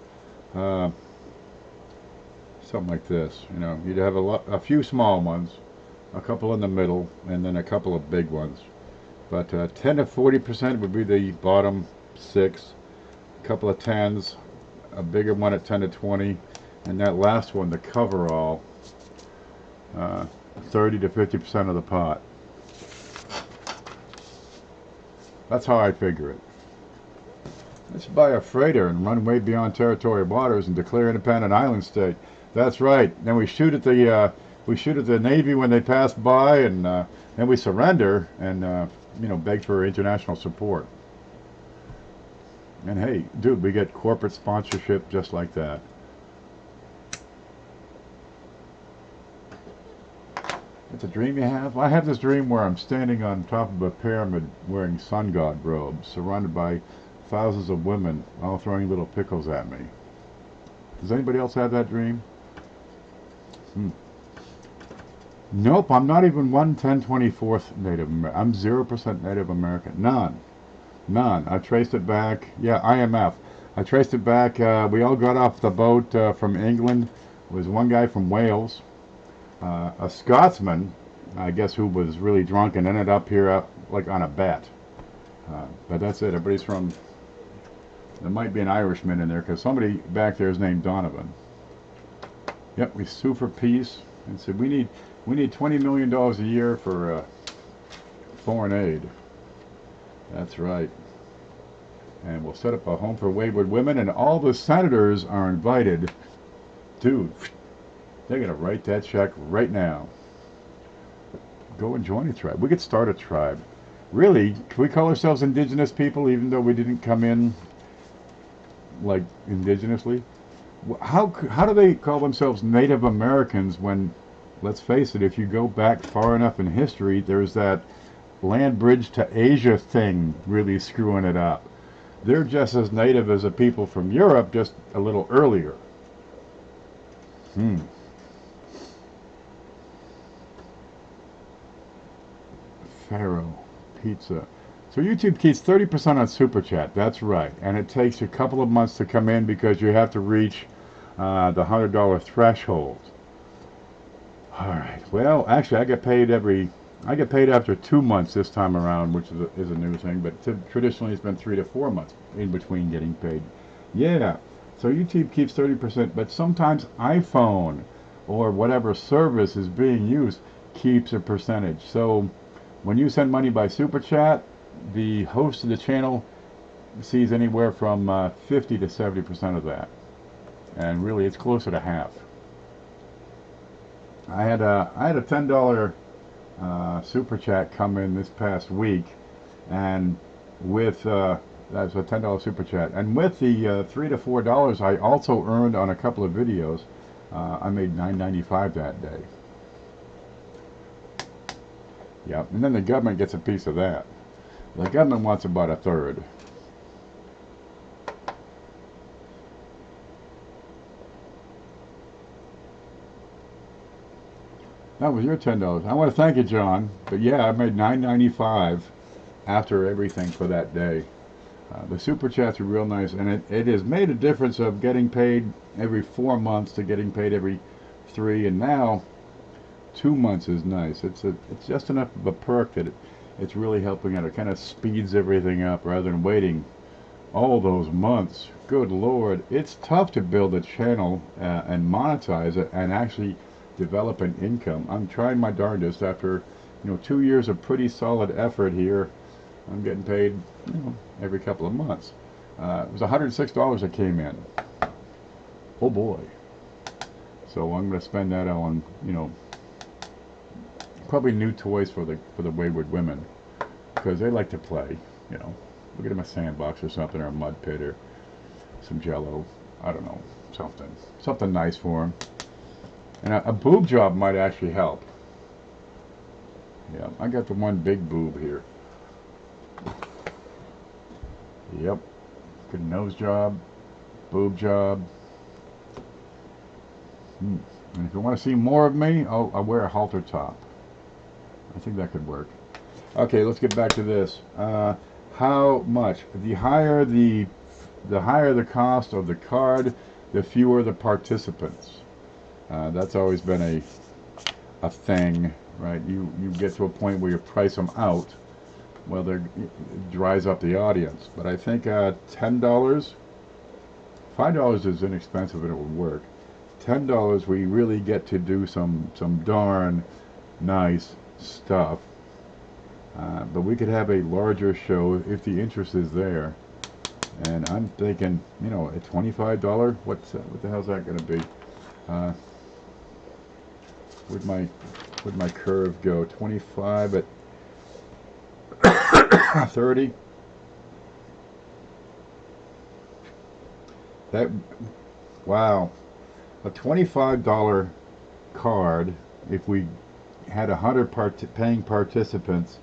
something like this. You know, you'd have a few small ones, a couple in the middle, and then a couple of big ones. But 10 to 40% would be the bottom 6. A couple of 10s, a bigger one at 10 to 20, and that last one, the coverall, 30 to 50% of the pot. That's how I figure it. Let's buy a freighter and run way beyond territorial waters and declare independent island state. That's right. Then we shoot at the Navy when they pass by, and then we surrender and you know, beg for international support. And hey, dude, we get corporate sponsorship just like that. It's a dream you have? I have this dream where I'm standing on top of a pyramid wearing sun god robes, surrounded by thousands of women, all throwing little pickles at me. Does anybody else have that dream? Nope, I'm not even 1/10/24 Native American. I'm 0% Native American. None. I traced it back. Yeah, IMF. I traced it back. We all got off the boat from England. There was one guy from Wales, a Scotsman, I guess, who was really drunk and ended up here like on a bet. But that's it. Everybody's from. There might be an Irishman in there because somebody back there is named Donovan. Yep, we sue for peace and said we need $20 million a year for foreign aid. That's right. And we'll set up a home for wayward women, and all the senators are invited. Dude, they're going to write that check right now. Go and join a tribe. We could start a tribe. Really, can we call ourselves indigenous people even though we didn't come in like indigenously? How do they call themselves Native Americans when, let's face it, if you go back far enough in history, there's that land bridge to Asia thing really screwing it up. They're just as native as the people from Europe, just a little earlier. Pharaoh pizza. So YouTube keeps 30% on Super Chat. That's right, and it takes a couple of months to come in because you have to reach the $100 threshold. All right. Well, actually, I get paid after 2 months this time around, which is a new thing. But traditionally, it's been 3 to 4 months in between getting paid. Yeah. So YouTube keeps 30%, but sometimes iPhone or whatever service is being used keeps a percentage. So when you send money by Super Chat, the host of the channel sees anywhere from 50 to 70% of that, and really, it's closer to half. I had a $10 Super Chat come in this past week, and with that's a $10 Super Chat, and with the $3 to $4 I also earned on a couple of videos, I made $9.95 that day. Yep, and then the government gets a piece of that. The government wants about 1/3. That was your $10. I want to thank you, John. But yeah, I made $9.95 after everything for that day. The Super Chats are real nice, and it has made a difference of getting paid every 4 months to getting paid every 3, and now 2 months is nice. It's just enough of a perk that it's really helping out. It kind of speeds everything up rather than waiting all those months. Good Lord, it's tough to build a channel and monetize it and actually develop an income. I'm trying my darndest after, 2 years of pretty solid effort here. I'm getting paid, every couple of months. It was $106 that came in. Oh boy. So I'm going to spend that on, probably new toys for the wayward women, because they like to play, We'll get them a sandbox or something, or a mud pit, or some Jello. I don't know, something nice for them. And a boob job might actually help. Yeah, I got the one big boob here. Yep. Good nose job, boob job. And if you want to see more of me, I'll wear a halter top. I think that could work. Okay, let's get back to this. How much? The higher the cost of the card, the fewer the participants. That's always been a thing, right? You get to a point where you price them out. Well, it dries up the audience. But I think $10, $5 is inexpensive and it would work. $10, we really get to do some darn nice stuff. But we could have a larger show if the interest is there. And I'm thinking, at $25, what the hell's that going to be? Where'd my curve go? 25 at 30. Wow, a $25 card. If we had 100 paying participants,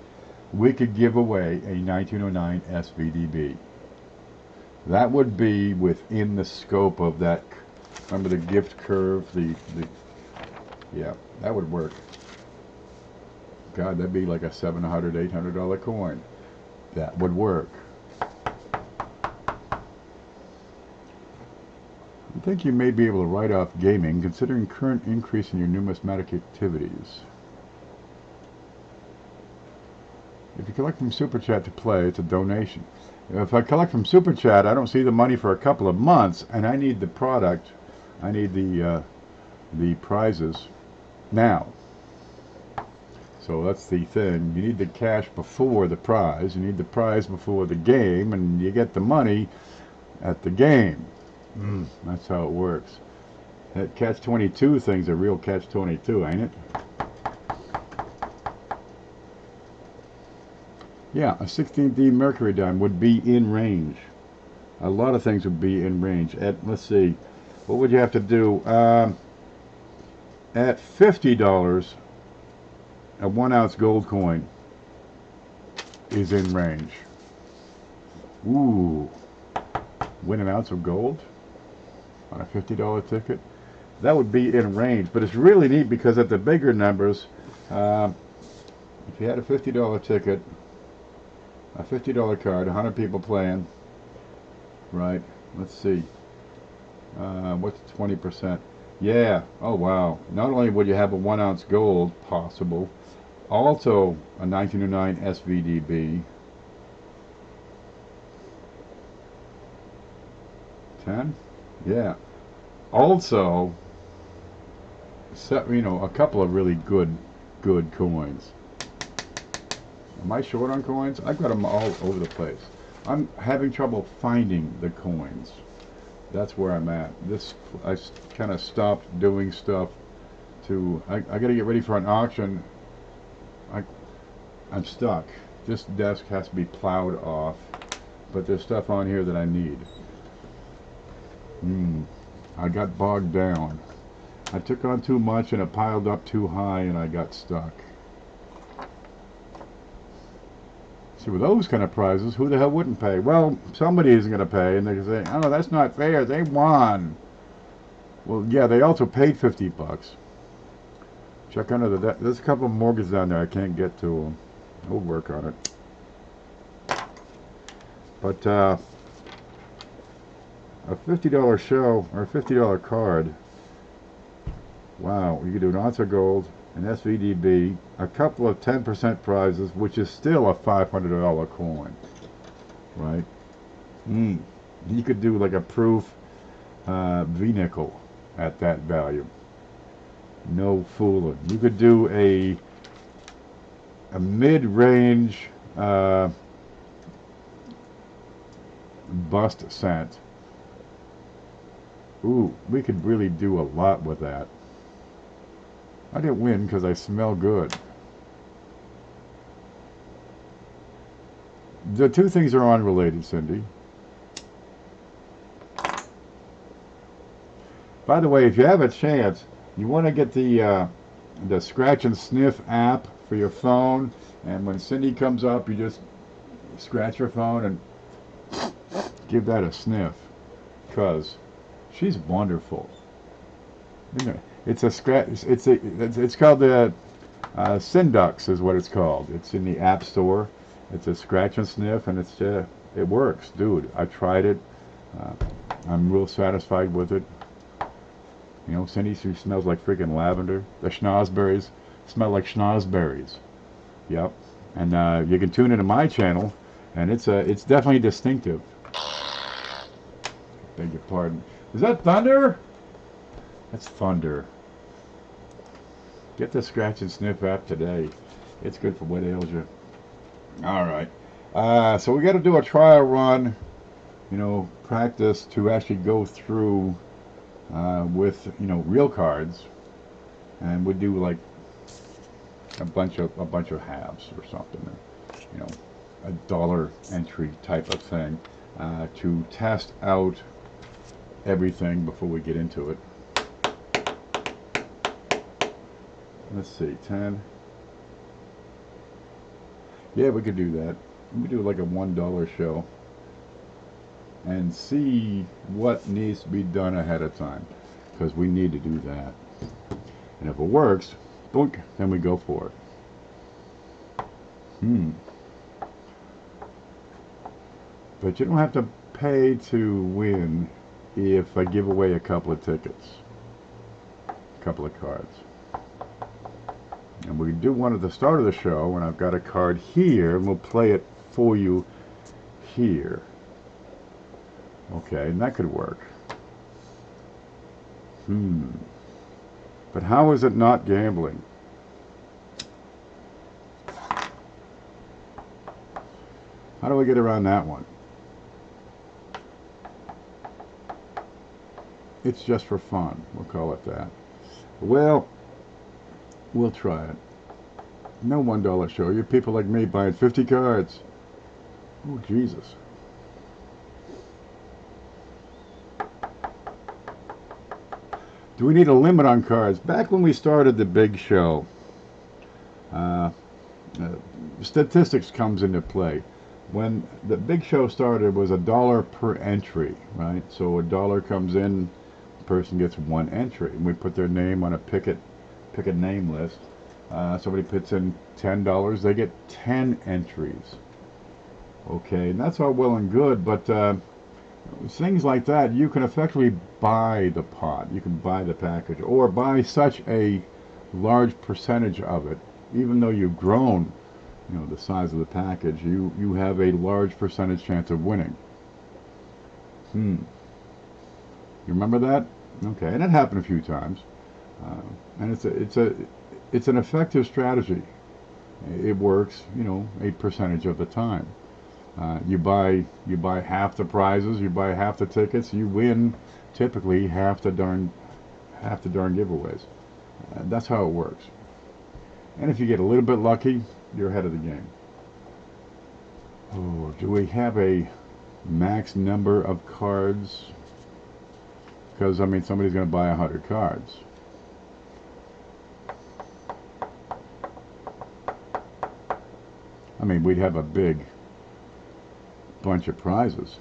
we could give away a 1909 SVDB. That would be within the scope of that. Remember the gift curve? Yeah, that would work. God, that'd be like a $700, $800 coin. That would work. I think you may be able to write off gaming, considering current increase in your numismatic activities. If you collect from SuperChat to play, it's a donation. If I collect from SuperChat, I don't see the money for a couple of months, and I need the product. I need the prizes now. So that's the thing. You need the cash before the prize. You need the prize before the game, and you get the money at the game. That's how it works. That catch-22 thing's a real catch-22, ain't it? Yeah, a 16D Mercury dime would be in range. A lot of things would be in range. Let's see, what would you have to do? At $50, a 1 ounce gold coin is in range. Ooh, win an ounce of gold on a $50 ticket? That would be in range, but it's really neat because at the bigger numbers, if you had a $50 ticket, a $50 card, 100 people playing, right? Let's see. What's 20%? Yeah. Oh, wow. Not only would you have a 1 ounce gold possible, also a 1909 SVDB. 10? Yeah. Also, a couple of really good coins. Am I short on coins? I've got them all over the place. I'm having trouble finding the coins. That's where I'm at. I kind of stopped doing stuff I got to get ready for an auction. I'm stuck. This desk has to be plowed off, but there's stuff on here that I need. I got bogged down. I took on too much and it piled up too high and I got stuck. See, with those kind of prizes, who the hell wouldn't pay? Well, somebody isn't going to pay, and they're going to say, oh, that's not fair, they won. Well, yeah, they also paid $50. Check under there's a couple of mortgages down there, I can't get to them. We'll work on it. But a $50 show, or a $50 card, wow, you could do an ounce of gold, an SVDB, a couple of 10% prizes, which is still a $500 coin, right? You could do like a proof V-nickel at that value. No fooling. You could do a mid-range bust scent. Ooh, we could really do a lot with that. I didn't win because I smell good. The two things are unrelated, Cindy. By the way, if you have a chance, you want to get the scratch and sniff app for your phone, and when Cindy comes up, you just scratch your phone and give that a sniff, because she's wonderful. It's a scratch. It's called the Sindux is what it's called. It's in the App Store. It's a scratch and sniff, and it works, dude. I tried it. I'm real satisfied with it. You know, Cindy, she smells like freaking lavender. The schnozberries smell like schnozberries. Yep. And you can tune into my channel, and it's definitely distinctive. Beg your pardon. Is that thunder? That's thunder. Get the scratch and sniff app today. It's good for what ails you. All right. So we got to do a trial run. You know, practice to actually go through with real cards, and we do like a bunch of halves or something, a dollar entry type of thing, to test out everything before we get into it. Let's see, 10. Yeah, we could do that. We could do like a $1 show and see what needs to be done ahead of time, because we need to do that. And if it works, boink, then we go for it. But you don't have to pay to win if I give away a couple of tickets, a couple of cards. And we do one at the start of the show, and I've got a card here, and we'll play it for you here. Okay, and that could work. But how is it not gambling? How do we get around that one? It's just for fun. We'll call it that. Well, we'll try it. No $1 show. You people like me buying 50 cards. Oh, Jesus. Do we need a limit on cards? Back when we started the big show, statistics comes into play. When the big show started, it was $1 per entry, right? So $1 comes in, the person gets one entry, and we put their name on a pick a name list. Somebody puts in $10, they get 10 entries. Okay, and that's all well and good, but things like that, you can effectively buy the pot, you can buy the package, or buy such a large percentage of it, even though you've grown, the size of the package, you have a large percentage chance of winning. You remember that? Okay, and it happened a few times, and it's an effective strategy. It works, a percentage of the time. You buy half the prizes, you buy half the tickets, you win typically half the darn giveaways. That's how it works. And if you get a little bit lucky, you're ahead of the game. Oh, do we have a max number of cards? Because somebody's going to buy 100 cards. We'd have a big bunch of prizes.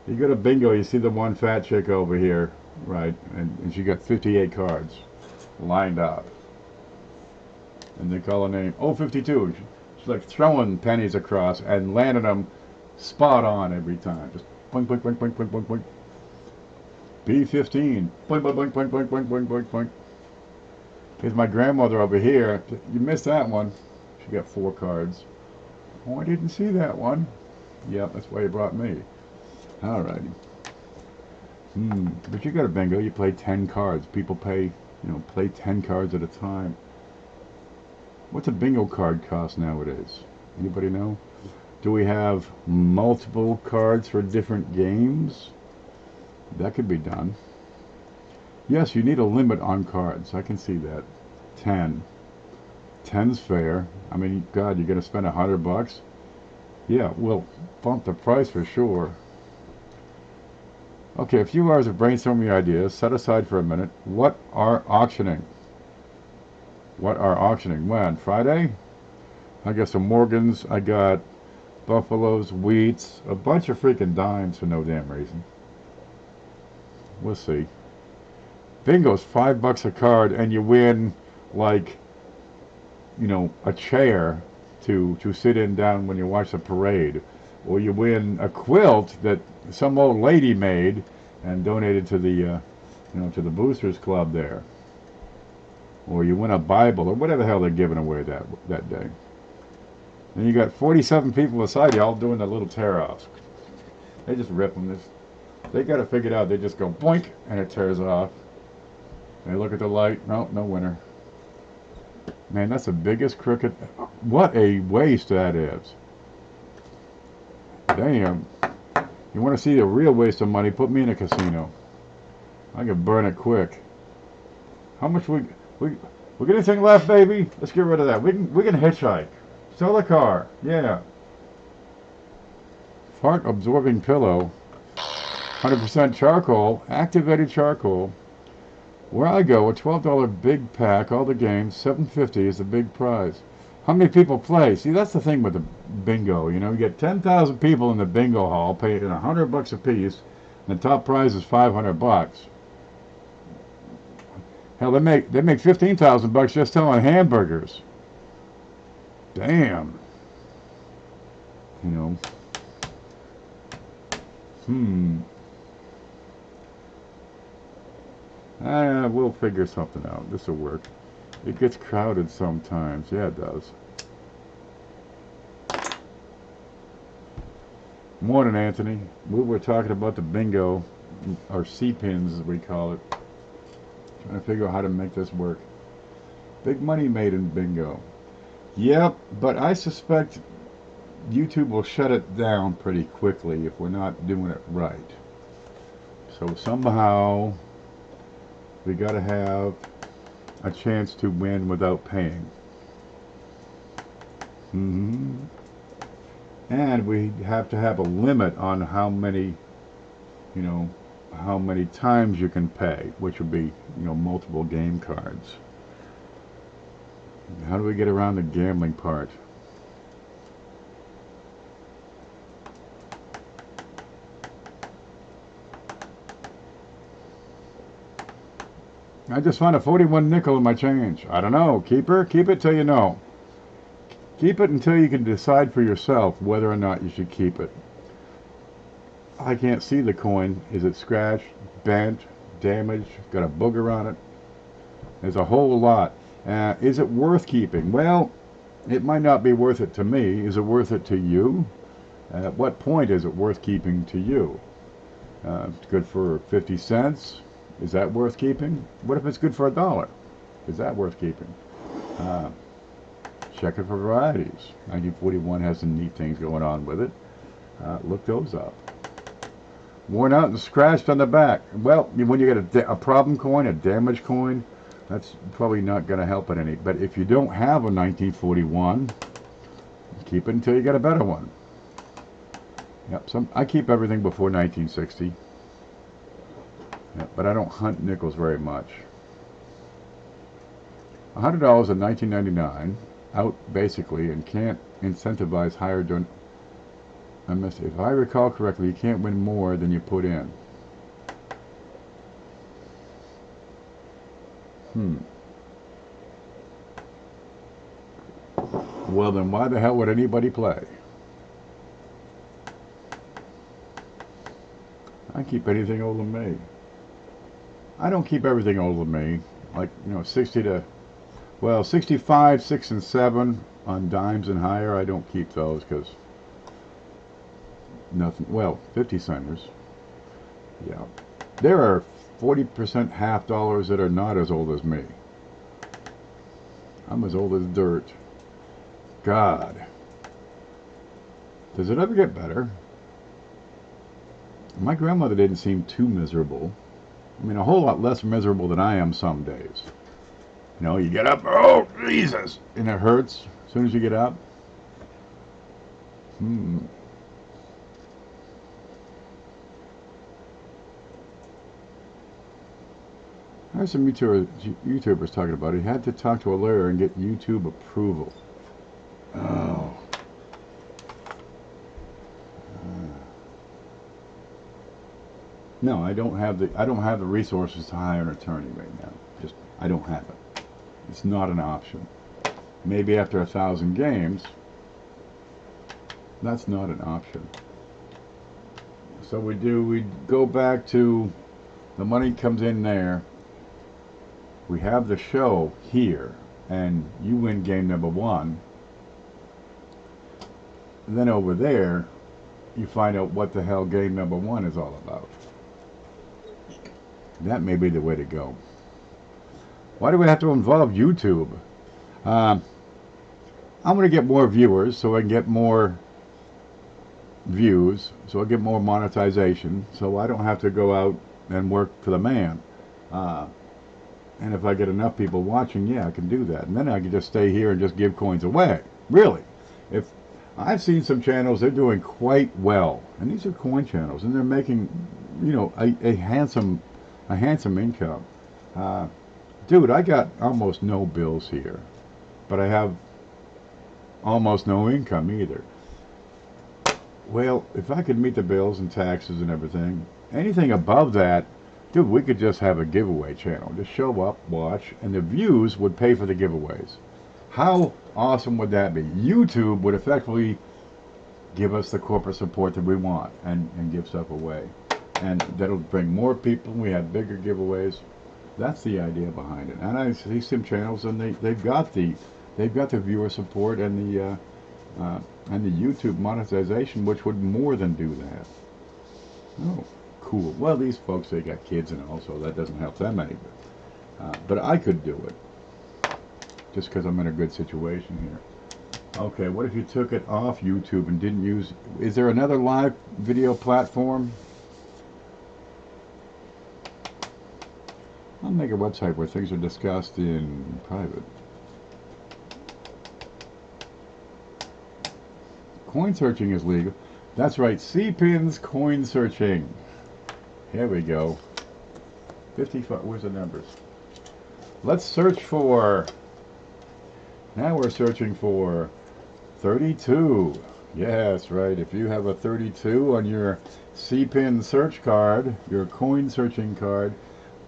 You go to bingo, you see the one fat chick over here, right? And she got 58 cards lined up. And they call her name 052. She's like throwing pennies across and landing them spot on every time. Just boink, boink, boink, boink, boink, boink, boink. B15. Boink, boink, boink, boink, boink, boink, boink, boink, boink. Here's my grandmother over here. You missed that one. She got 4 cards. Oh, I didn't see that one. Yep, that's why you brought me. Alrighty. But you got a bingo, you play 10 cards. People play 10 cards at a time. What's a bingo card cost nowadays? Anybody know? Do we have multiple cards for different games? That could be done. Yes, you need a limit on cards. I can see that. 10. 10's fair. I mean, God, you're going to spend $100? Yeah, we'll bump the price for sure. Okay, a few hours of brainstorming ideas. Set aside for a minute. What are auctioning? What are auctioning? When? Friday? I got some Morgans. I got Buffaloes, Wheats, a bunch of freaking dimes for no damn reason. We'll see. Bingo's $5 a card, and you win like, a chair to sit in down when you watch the parade, or you win a quilt that some old lady made and donated to the to the Boosters Club there, or you win a Bible or whatever the hell they're giving away that day. And you got 47 people beside you all doing the little tear-offs. They just rip them. They got it figured out. They just go boink and it tears off. They look at the light. No winner. Man, that's the biggest crooked. What a waste that is. Damn. You want to see a real waste of money? Put me in a casino. I can burn it quick. How much we got anything left, baby? Let's get rid of that. We can hitchhike. Sell a car. Yeah. Fart absorbing pillow. 100% charcoal. Activated charcoal. Where I go, a $12 big pack, all the games, $7.50 is the big prize. How many people play? See, that's the thing with the bingo. You get 10,000 people in the bingo hall paying $100 a piece, and the top prize is $500. Hell, they make $15,000 just selling hamburgers. Damn. We'll figure something out. This will work. It gets crowded sometimes. Yeah, it does. Morning, Anthony. We were talking about the bingo, or CPINS as we call it. Trying to figure out how to make this work. Big money made in bingo. Yep, but I suspect YouTube will shut it down pretty quickly if we're not doing it right. So somehow we got to have a chance to win without paying. And we have to have a limit on how many times you can pay, which would be multiple game cards. How do we get around the gambling part? I just found a 41 nickel in my change. I don't know. Keep it till you know. Keep it until you can decide for yourself whether or not you should keep it. I can't see the coin. Is it scratched, bent, damaged, got a booger on it? There's a whole lot. Is it worth keeping? Well, it might not be worth it to me. Is it worth it to you? At what point is it worth keeping to you? It's good for 50 cents. Is that worth keeping? What if it's good for $1? Is that worth keeping? Check it for varieties. 1941 has some neat things going on with it. Look those up. Worn out and scratched on the back. Well, when you get a problem coin, a damaged coin, that's probably not going to help it any. But if you don't have a 1941, keep it until you get a better one. Yep, I keep everything before 1960. Yep, but I don't hunt nickels very much. $100 in 1999, out basically, and can't incentivize higher if I recall correctly, you can't win more than you put in. Well, then why the hell would anybody play? I keep anything older than me. I don't keep everything older than me. Like, 65, 6, and 7 on dimes and higher, I don't keep those because nothing. Well, 50 centers. Yeah. There are 40% half dollars that are not as old as me. I'm as old as dirt. God. Does it ever get better? My grandmother didn't seem too miserable. I mean, a whole lot less miserable than I am some days. You know, you get up, oh, Jesus, and it hurts as soon as you get up. There's some YouTubers talking about it. He had to talk to a lawyer and get YouTube approval. Oh. No, I don't have the resources to hire an attorney right now. Just I don't have it. It's not an option. Maybe after 1,000 games, that's not an option. So we go back to the money comes in there. We have the show here, and you win game number 1. And then over there, you find out what the hell game number 1 is all about. That may be the way to go. Why do we have to involve YouTube? I'm going to get more viewers so I can get more views, so I get more monetization, so I don't have to go out and work for the man. And if I get enough people watching, yeah, I can do that. And then I can just stay here and just give coins away. Really. If I've seen some channels, they're doing quite well. And these are coin channels, and they're making, you know, a handsome income. Dude, I got almost no bills here, but I have almost no income either. Well, if I could meet the bills and taxes and everything, anything above that, dude, we could just have a giveaway channel. Just show up, watch, and the views would pay for the giveaways. How awesome would that be? YouTube would effectively give us the corporate support that we want and give stuff away. And that'll bring more people. We have bigger giveaways. That's the idea behind it. And I see some channels, and they've got the viewer support and the YouTube monetization, which would more than do that. Oh, cool. Well, these folks, they got kids and all, so that doesn't help them any. But I could do it, just because I'm in a good situation here. Okay, what if you took it off YouTube and didn't use? Is there another live video platform? I'll make a website where things are discussed in private. Coin searching is legal. That's right, CPINS coin searching. Here we go. 55, where's the numbers? Let's search for, now we're searching for 32. Yes, right, if you have a 32 on your CPIN search card, your coin searching card,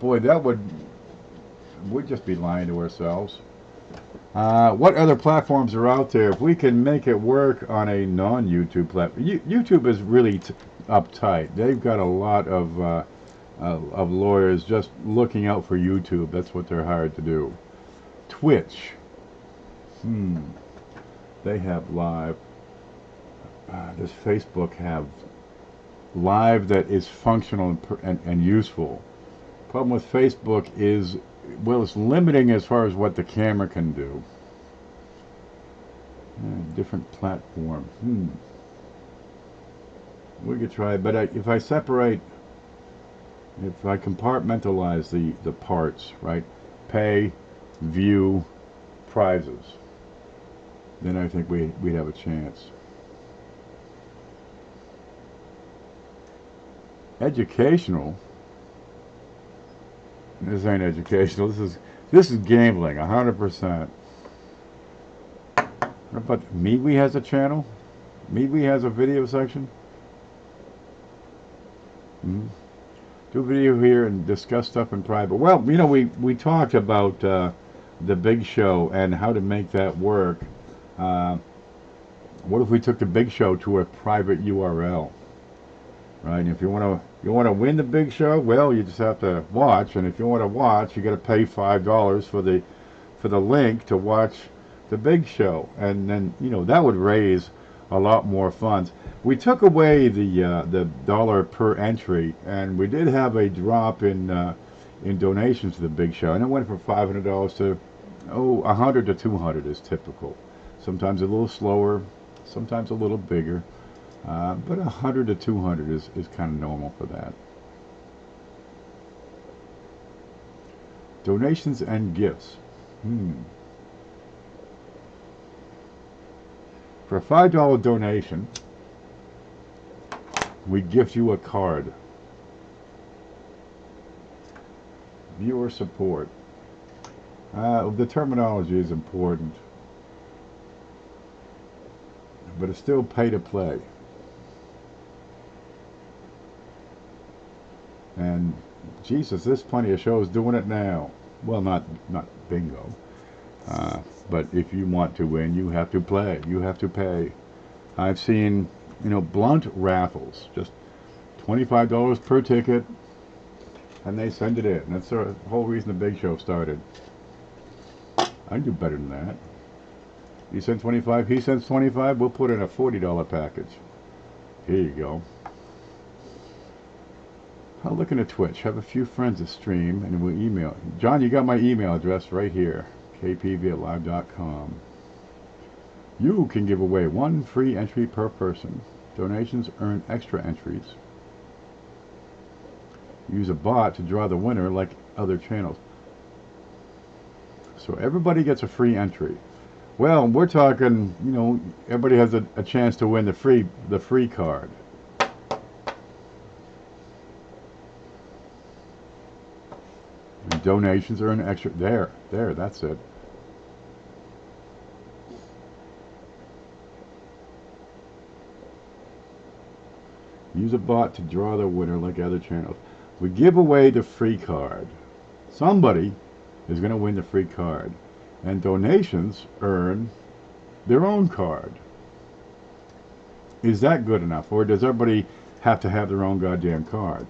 boy, that we'd just be lying to ourselves. What other platforms are out there? If we can make it work on a non-YouTube platform. YouTube is really uptight. They've got a lot of lawyers just looking out for YouTube. That's what they're hired to do. Twitch. They have live. Does Facebook have live that is functional and useful? Problem with Facebook is, well, it's limiting as far as what the camera can do. Different platform. We could try, but if I separate, if I compartmentalize the parts, right? Pay, view, prizes. Then I think we'd have a chance. Educational. This ain't educational. This is gambling, 100%. But MeWe has a channel. MeWe has a video section. Do a video here and discuss stuff in private. Well, you know, we talked about the Big Show and how to make that work. What if we took the Big Show to a private URL? Right, and if you want to win the Big Show, well, you just have to watch, and if you want to watch, you got to pay $5 for the link to watch the Big Show, and then, you know, that would raise a lot more funds. We took away the dollar per entry, and we did have a drop in donations to the big show, and it went from $500 to 100 to 200 is typical. Sometimes a little slower, sometimes a little bigger, but 100 to 200 is kind of normal for that. Donations and gifts. For a $5 donation, we gift you a card. Viewer support. The terminology is important, but it's still pay to play. And Jesus, there's plenty of shows doing it now. Well, not bingo, but if you want to win, you have to play. You have to pay. I've seen, blunt raffles, just $25 per ticket, and they send it in. That's the whole reason the big show started. I can do better than that. You send 25, he sends 25, we'll put in a $40 package. Here you go. I'll look into Twitch. Have a few friends that stream, and we'll email. John, you got my email address right here. kpv@live.com. You can give away 1 free entry per person. Donations earn extra entries. Use a bot to draw the winner like other channels. So everybody gets a free entry. Well, we're talking, everybody has a chance to win the free card. And donations earn extra. There, that's it. Use a bot to draw the winner like other channels. We give away the free card. Somebody is going to win the free card. And donations earn their own card. Is that good enough? Or does everybody have to have their own goddamn card?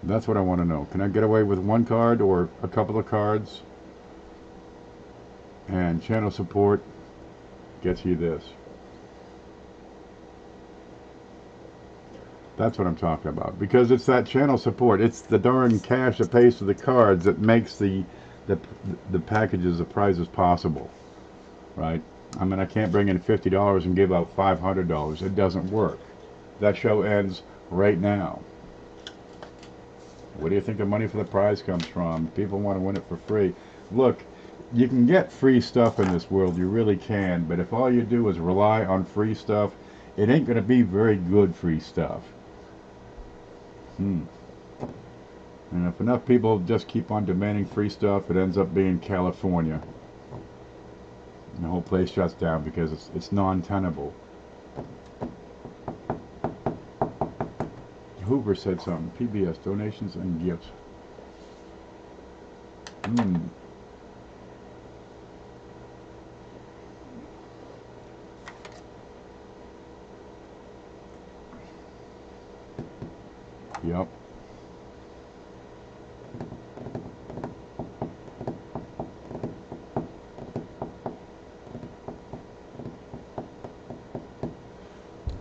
That's what I want to know. Can I get away with 1 card or a couple of cards? And channel support gets you this. That's what I'm talking about. Because it's that channel support. It's the darn cash that pays for the cards that makes the packages, the prizes possible. Right? I mean, I can't bring in $50 and give out $500. It doesn't work. That show ends right now. Where do you think the money for the prize comes from? People want to win it for free. Look, you can get free stuff in this world. You really can. But if all you do is rely on free stuff, it ain't going to be very good free stuff. And if enough people just keep on demanding free stuff, it ends up being California. And the whole place shuts down because it's non-tenable. Hoover said something. PBS, donations and gifts. Yep.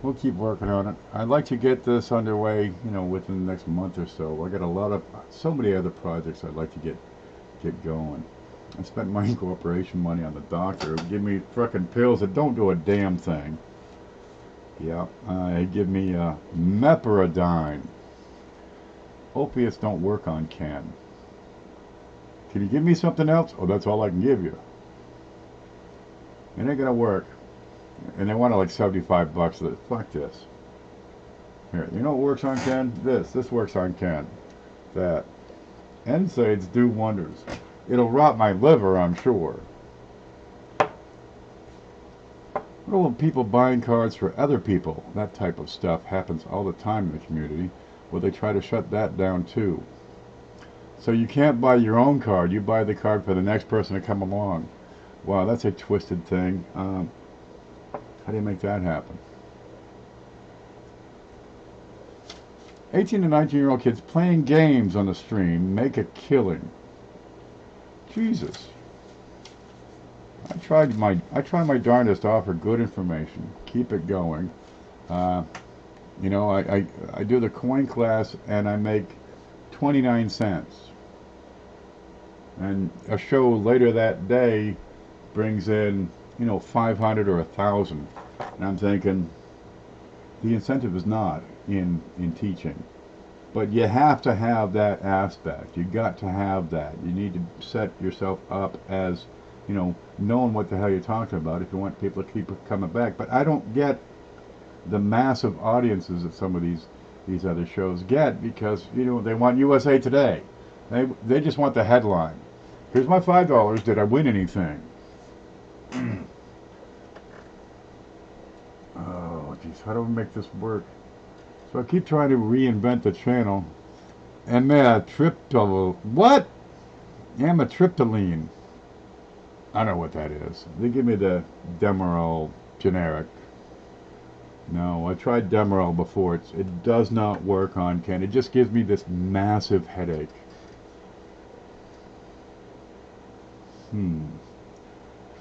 We'll keep working on it. I'd like to get this underway, within the next month or so. I got so many other projects I'd like to get going. I spent my incorporation money on the doctor. It would give me frickin' pills that don't do a damn thing. Yeah, it give me meperidine. Opiates don't work on Ken. Can you give me something else? Oh, that's all I can give you. It ain't gonna work. And they want like $75. Fuck this. Here, you know what works on Ken? This works on Ken. That. NSAIDs do wonders. It'll rot my liver, I'm sure. What about people buying cards for other people? That type of stuff happens all the time in the community. Well, they try to shut that down too. So you can't buy your own card. You buy the card for the next person to come along. Wow, that's a twisted thing. How do you make that happen? 18 to 19-year-old kids playing games on the stream make a killing. Jesus. I try my darndest to offer good information. Keep it going. You know, I do the coin class and I make 29 cents. And a show later that day brings in, you know, 500 or 1,000. And I'm thinking, the incentive is not in teaching. But you have to have that aspect. You got to have that. You need to set yourself up as, you know, knowing what the hell you're talking about if you want people to keep coming back. But I don't get the massive audiences that some of these other shows get, because, you know, they want USA Today. They just want the headline. Here's my $5. Did I win anything? Oh, geez, how do we make this work? So I keep trying to reinvent the channel. What? Amitriptyline. I don't know what that is. They give me the Demerol generic. No, I tried Demerol before. It does not work on Ken. It just gives me this massive headache.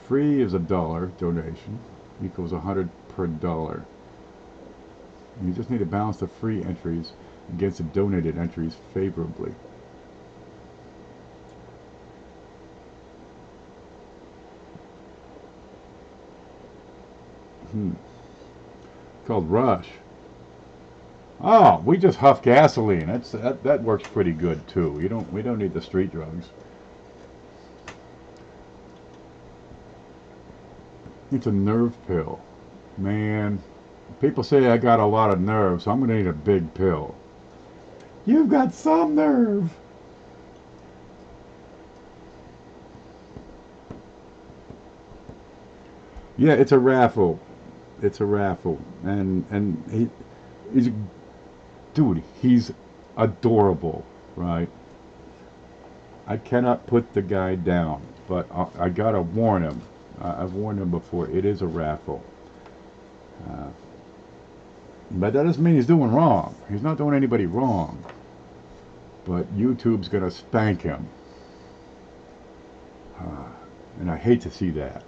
Free is $1 donation equals 100 per dollar. You just need to balance the free entries against the donated entries favorably. Called Rush. Oh, we just huff gasoline. That works pretty good too. We don't need the street drugs. It's a nerve pill. Man, people say I got a lot of nerve, so I'm going to need a big pill. You've got some nerve. Yeah, it's a raffle. It's a raffle. And he's adorable, right? I cannot put the guy down, but I got to warn him. I've warned him before. It is a raffle. But that doesn't mean he's doing wrong. He's not doing anybody wrong. But YouTube's going to spank him. And I hate to see that.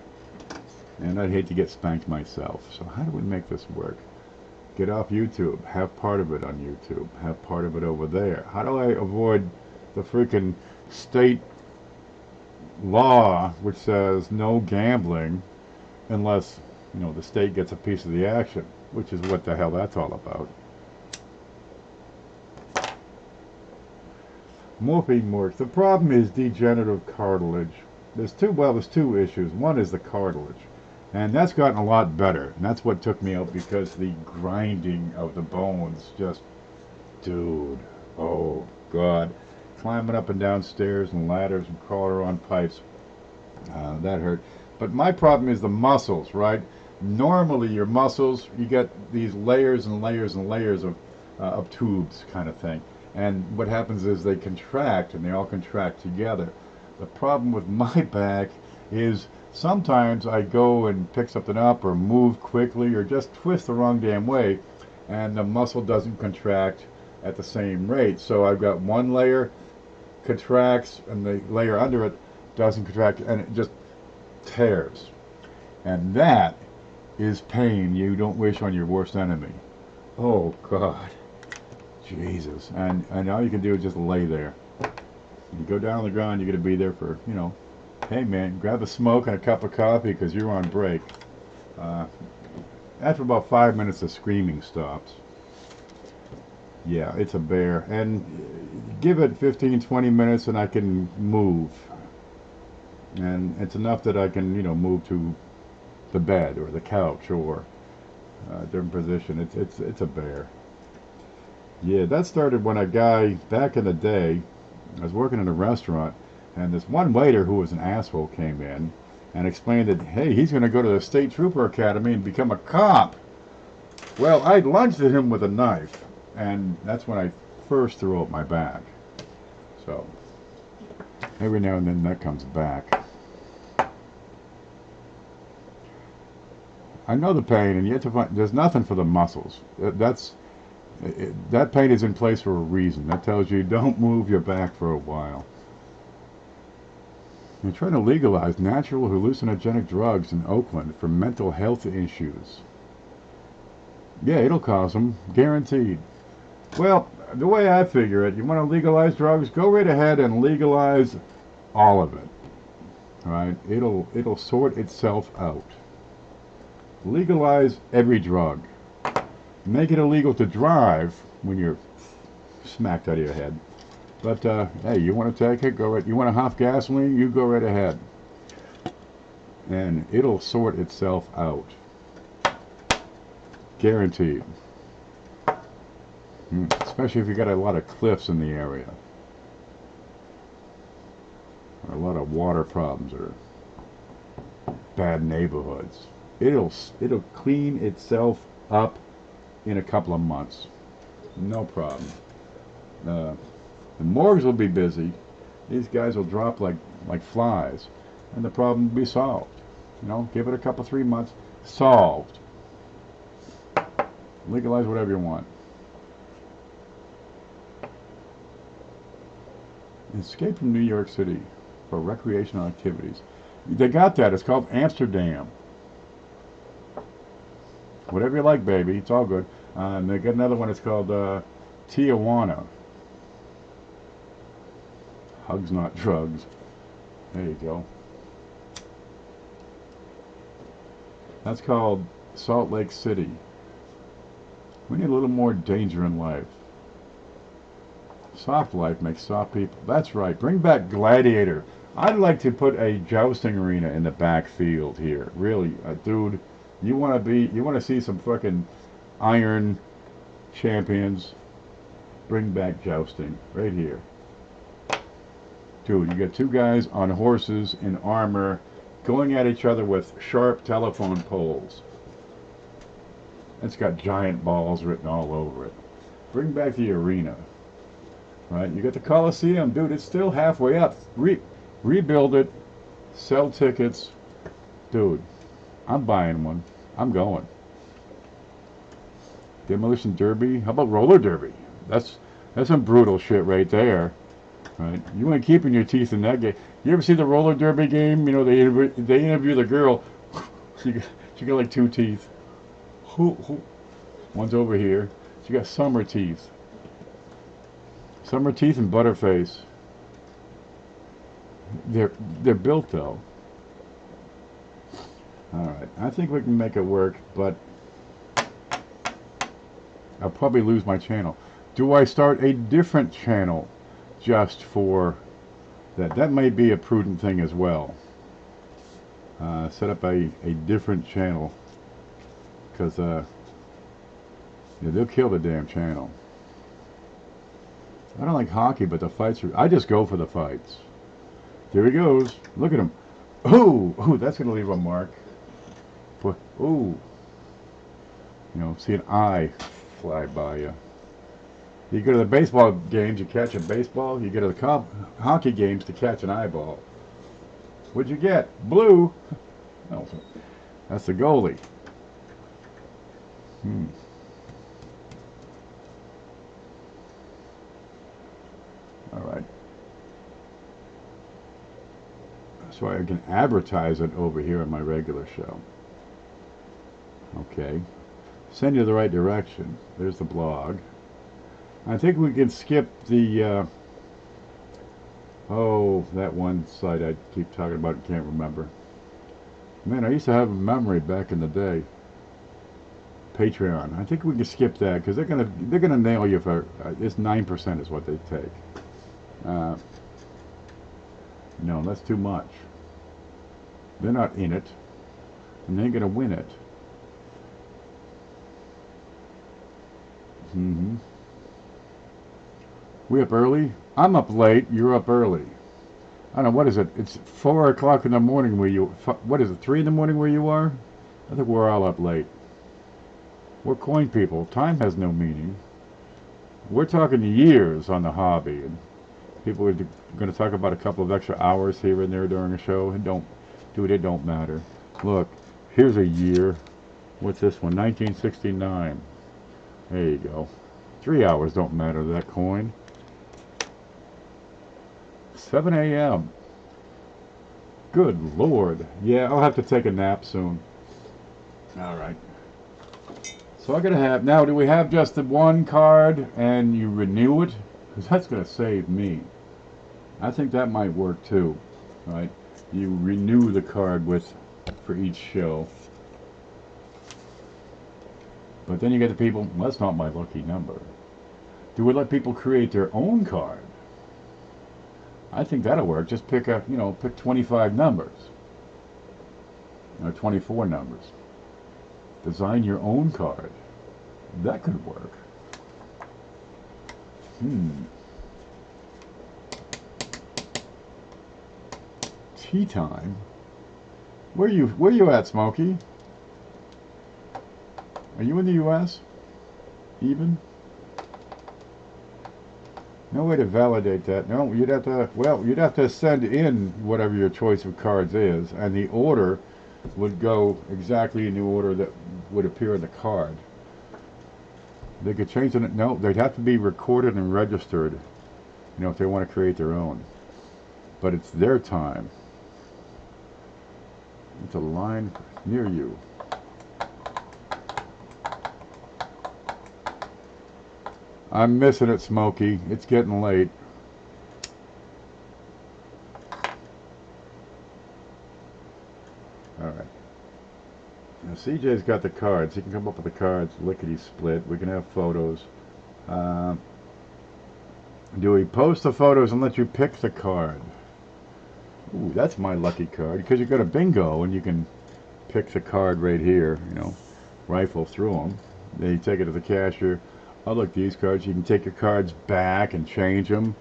And I'd hate to get spanked myself. So how do we make this work? Get off YouTube. Have part of it on YouTube. Have part of it over there. How do I avoid the freaking state law which says no gambling unless, you know, the state gets a piece of the action, which is what the hell that's all about. Morphine works. The problem is degenerative cartilage. There's two issues. One is the cartilage, and that's gotten a lot better, and that's what took me out, because the grinding of the bones just, dude, oh God. Climbing up and down stairs and ladders and crawling on pipes. That hurt. But my problem is the muscles, right? Normally your muscles, you get these layers and layers and layers of tubes kind of thing. And what happens is they contract, and they all contract together. The problem with my back is sometimes I go and pick something up or move quickly or just twist the wrong damn way, and the muscle doesn't contract at the same rate. So I've got one layer contracts and the layer under it doesn't contract, and it just tears. And that is pain you don't wish on your worst enemy. Oh God, Jesus. And all you can do is just lay there. You go down on the ground, you're going to be there for, you know, hey man, grab a smoke and a cup of coffee because you're on break. After about 5 minutes the screaming stops. Yeah, it's a bear. And give it 15-20 minutes and I can move. And it's enough that I can, you know, move to the bed or the couch or a different position. It's a bear. Yeah, that started when a guy, back in the day, I was working in a restaurant, and this one waiter who was an asshole came in and explained that, hey, he's going to go to the State Trooper Academy and become a cop. Well, I lunged at him with a knife, and that's when I first threw out my back. So, every now and then that comes back. I know the pain, and yet to find, there's nothing for the muscles. That pain is in place for a reason. That tells you don't move your back for a while. They're trying to legalize natural hallucinogenic drugs in Oakland for mental health issues. Yeah, it'll cause them, guaranteed. Well, the way I figure it, you want to legalize drugs, go right ahead and legalize all of it. All right? It'll sort itself out. Legalize every drug. Make it illegal to drive when you're smacked out of your head. But hey, you want to take it, go right. You want to huff gasoline, you go right ahead. And it'll sort itself out. Guaranteed. Especially if you got a lot of cliffs in the area. Or a lot of water problems or bad neighborhoods. It'll clean itself up in a couple of months. No problem. The morgues will be busy. These guys will drop like flies, and the problem will be solved. You know, give it a couple, 3 months, solved. Legalize whatever you want. Escape from New York City for recreational activities. They got that. It's called Amsterdam. Whatever you like, baby. It's all good. And they got another one. It's called Tijuana. Hugs, not drugs. There you go. That's called Salt Lake City. We need a little more danger in life. Soft life makes soft people. That's right. Bring back Gladiator. I'd like to put a jousting arena in the backfield here. Really, dude. You want to see some fucking iron champions? Bring back jousting right here. Dude, you got two guys on horses in armor going at each other with sharp telephone poles. It's got giant balls written all over it. Bring back the arena. Right? You got the Coliseum, dude. It's still halfway up. Rebuild it. Sell tickets. Dude, I'm buying one. I'm going. Demolition Derby. How about roller derby? That's some brutal shit right there. Right? You ain't keeping your teeth in that game. You ever see the roller derby game? You know, they interview the girl. She got like 2 teeth. Who? One's over here. She got summer teeth. Summer teeth and butterface. They're built though. All right, I think we can make it work, but I'll probably lose my channel. Do I start a different channel just for that? That may be a prudent thing as well. Set up a different channel, because yeah, they'll kill the damn channel. I don't like hockey, but the fights are... I just go for the fights. There he goes. Look at him. Ooh, that's going to leave a mark. But, ooh. You know, see an eye fly by you. You go to the baseball games, you catch a baseball. You go to the hockey games to catch an eyeball. What'd you get? Blue. Oh, that's the goalie. All right. So I can advertise it over here on my regular show. Okay. Send you the right direction. There's the blog. I think we can skip the, that one site I keep talking about and can't remember. Man, I used to have a memory back in the day. Patreon. I think we can skip that because they're gonna nail you for it's 9% is what they take. No, that's too much. They're not in it, and they're gonna win it. We up early? I'm up late. You're up early. I don't know, what is it? It's 4 o'clock in the morning where you... What is it, 3 in the morning where you are? I think we're all up late. We're coin people. Time has no meaning. We're talking years on the hobby, and people are going to talk about a couple of extra hours here and there during a show. And it don't matter. Look, here's a year. What's this one? 1969. There you go. 3 hours don't matter to that coin. 7 a.m. Good Lord. Yeah, I'll have to take a nap soon. All right. So I'm gonna have now. Do we have just the one card and you renew it? Because that's gonna save me. I think that might work too. Right? You renew the card with for each show. But then you get the people. Well, that's not my lucky number. Do we let people create their own card? I think that'll work. Just pick a, pick 25 numbers. Or 24 numbers. Design your own card. That could work. Tea time? Where you at, Smokey? Are you in the US? Even? No way to validate that. No, you'd have to send in whatever your choice of cards is, and the order would go exactly in the order that would appear in the card. They could change it. No, they'd have to be recorded and registered, if they want to create their own. But it's their time. It's a line near you. I'm missing it, Smokey. It's getting late. All right. Now CJ's got the cards. He can come up with the cards, lickety split. We can have photos. Do we post the photos and let you pick the card? Ooh, that's my lucky card, because you got a bingo and you can pick the card right here, rifle through them. Then you take it to the cashier. Oh, look, these cards. You can take your cards back and change them.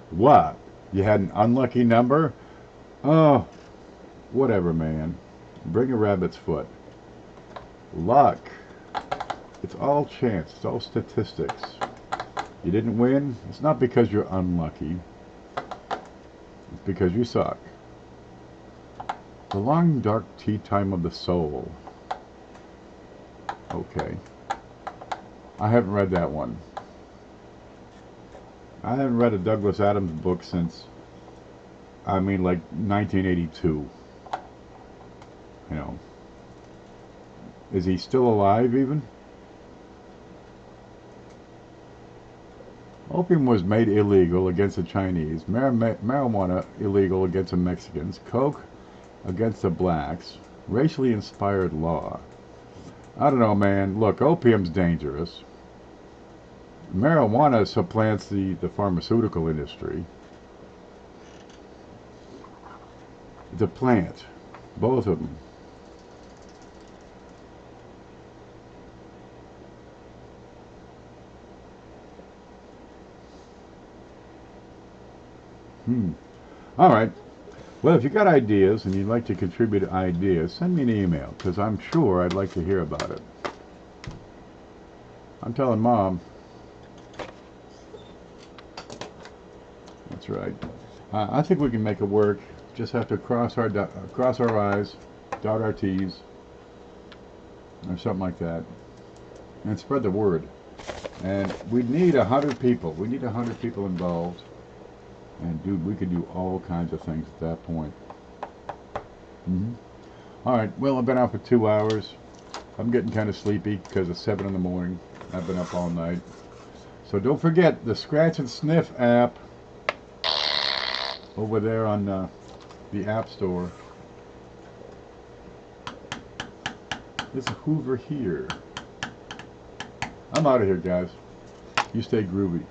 What? You had an unlucky number? Oh, whatever, man. Bring a rabbit's foot. Luck. It's all chance. It's all statistics. You didn't win? It's not because you're unlucky. It's because you suck. The long, dark tea time of the soul. Okay. I haven't read that one. I haven't read a Douglas Adams book since, like 1982. Is he still alive even? Opium was made illegal against the Chinese, marijuana illegal against the Mexicans, coke against the blacks, racially inspired law. I don't know, man. Look, opium's dangerous. Marijuana supplants the pharmaceutical industry. It's a plant. Both of them. All right. Well, if you got ideas and you'd like to contribute ideas, send me an email, because I'm sure I'd like to hear about it. I'm telling Mom. That's right. I think we can make it work. Just have to cross our I's, dot our T's, or something like that, and spread the word. And we need 100 people. We need 100 people involved. And dude, we could do all kinds of things at that point. All right. Well, I've been out for 2 hours. I'm getting kind of sleepy because it's 7 in the morning. I've been up all night. So don't forget the Scratch and Sniff app over there on the App Store. There's a Hoover here. I'm out of here, guys. You stay groovy.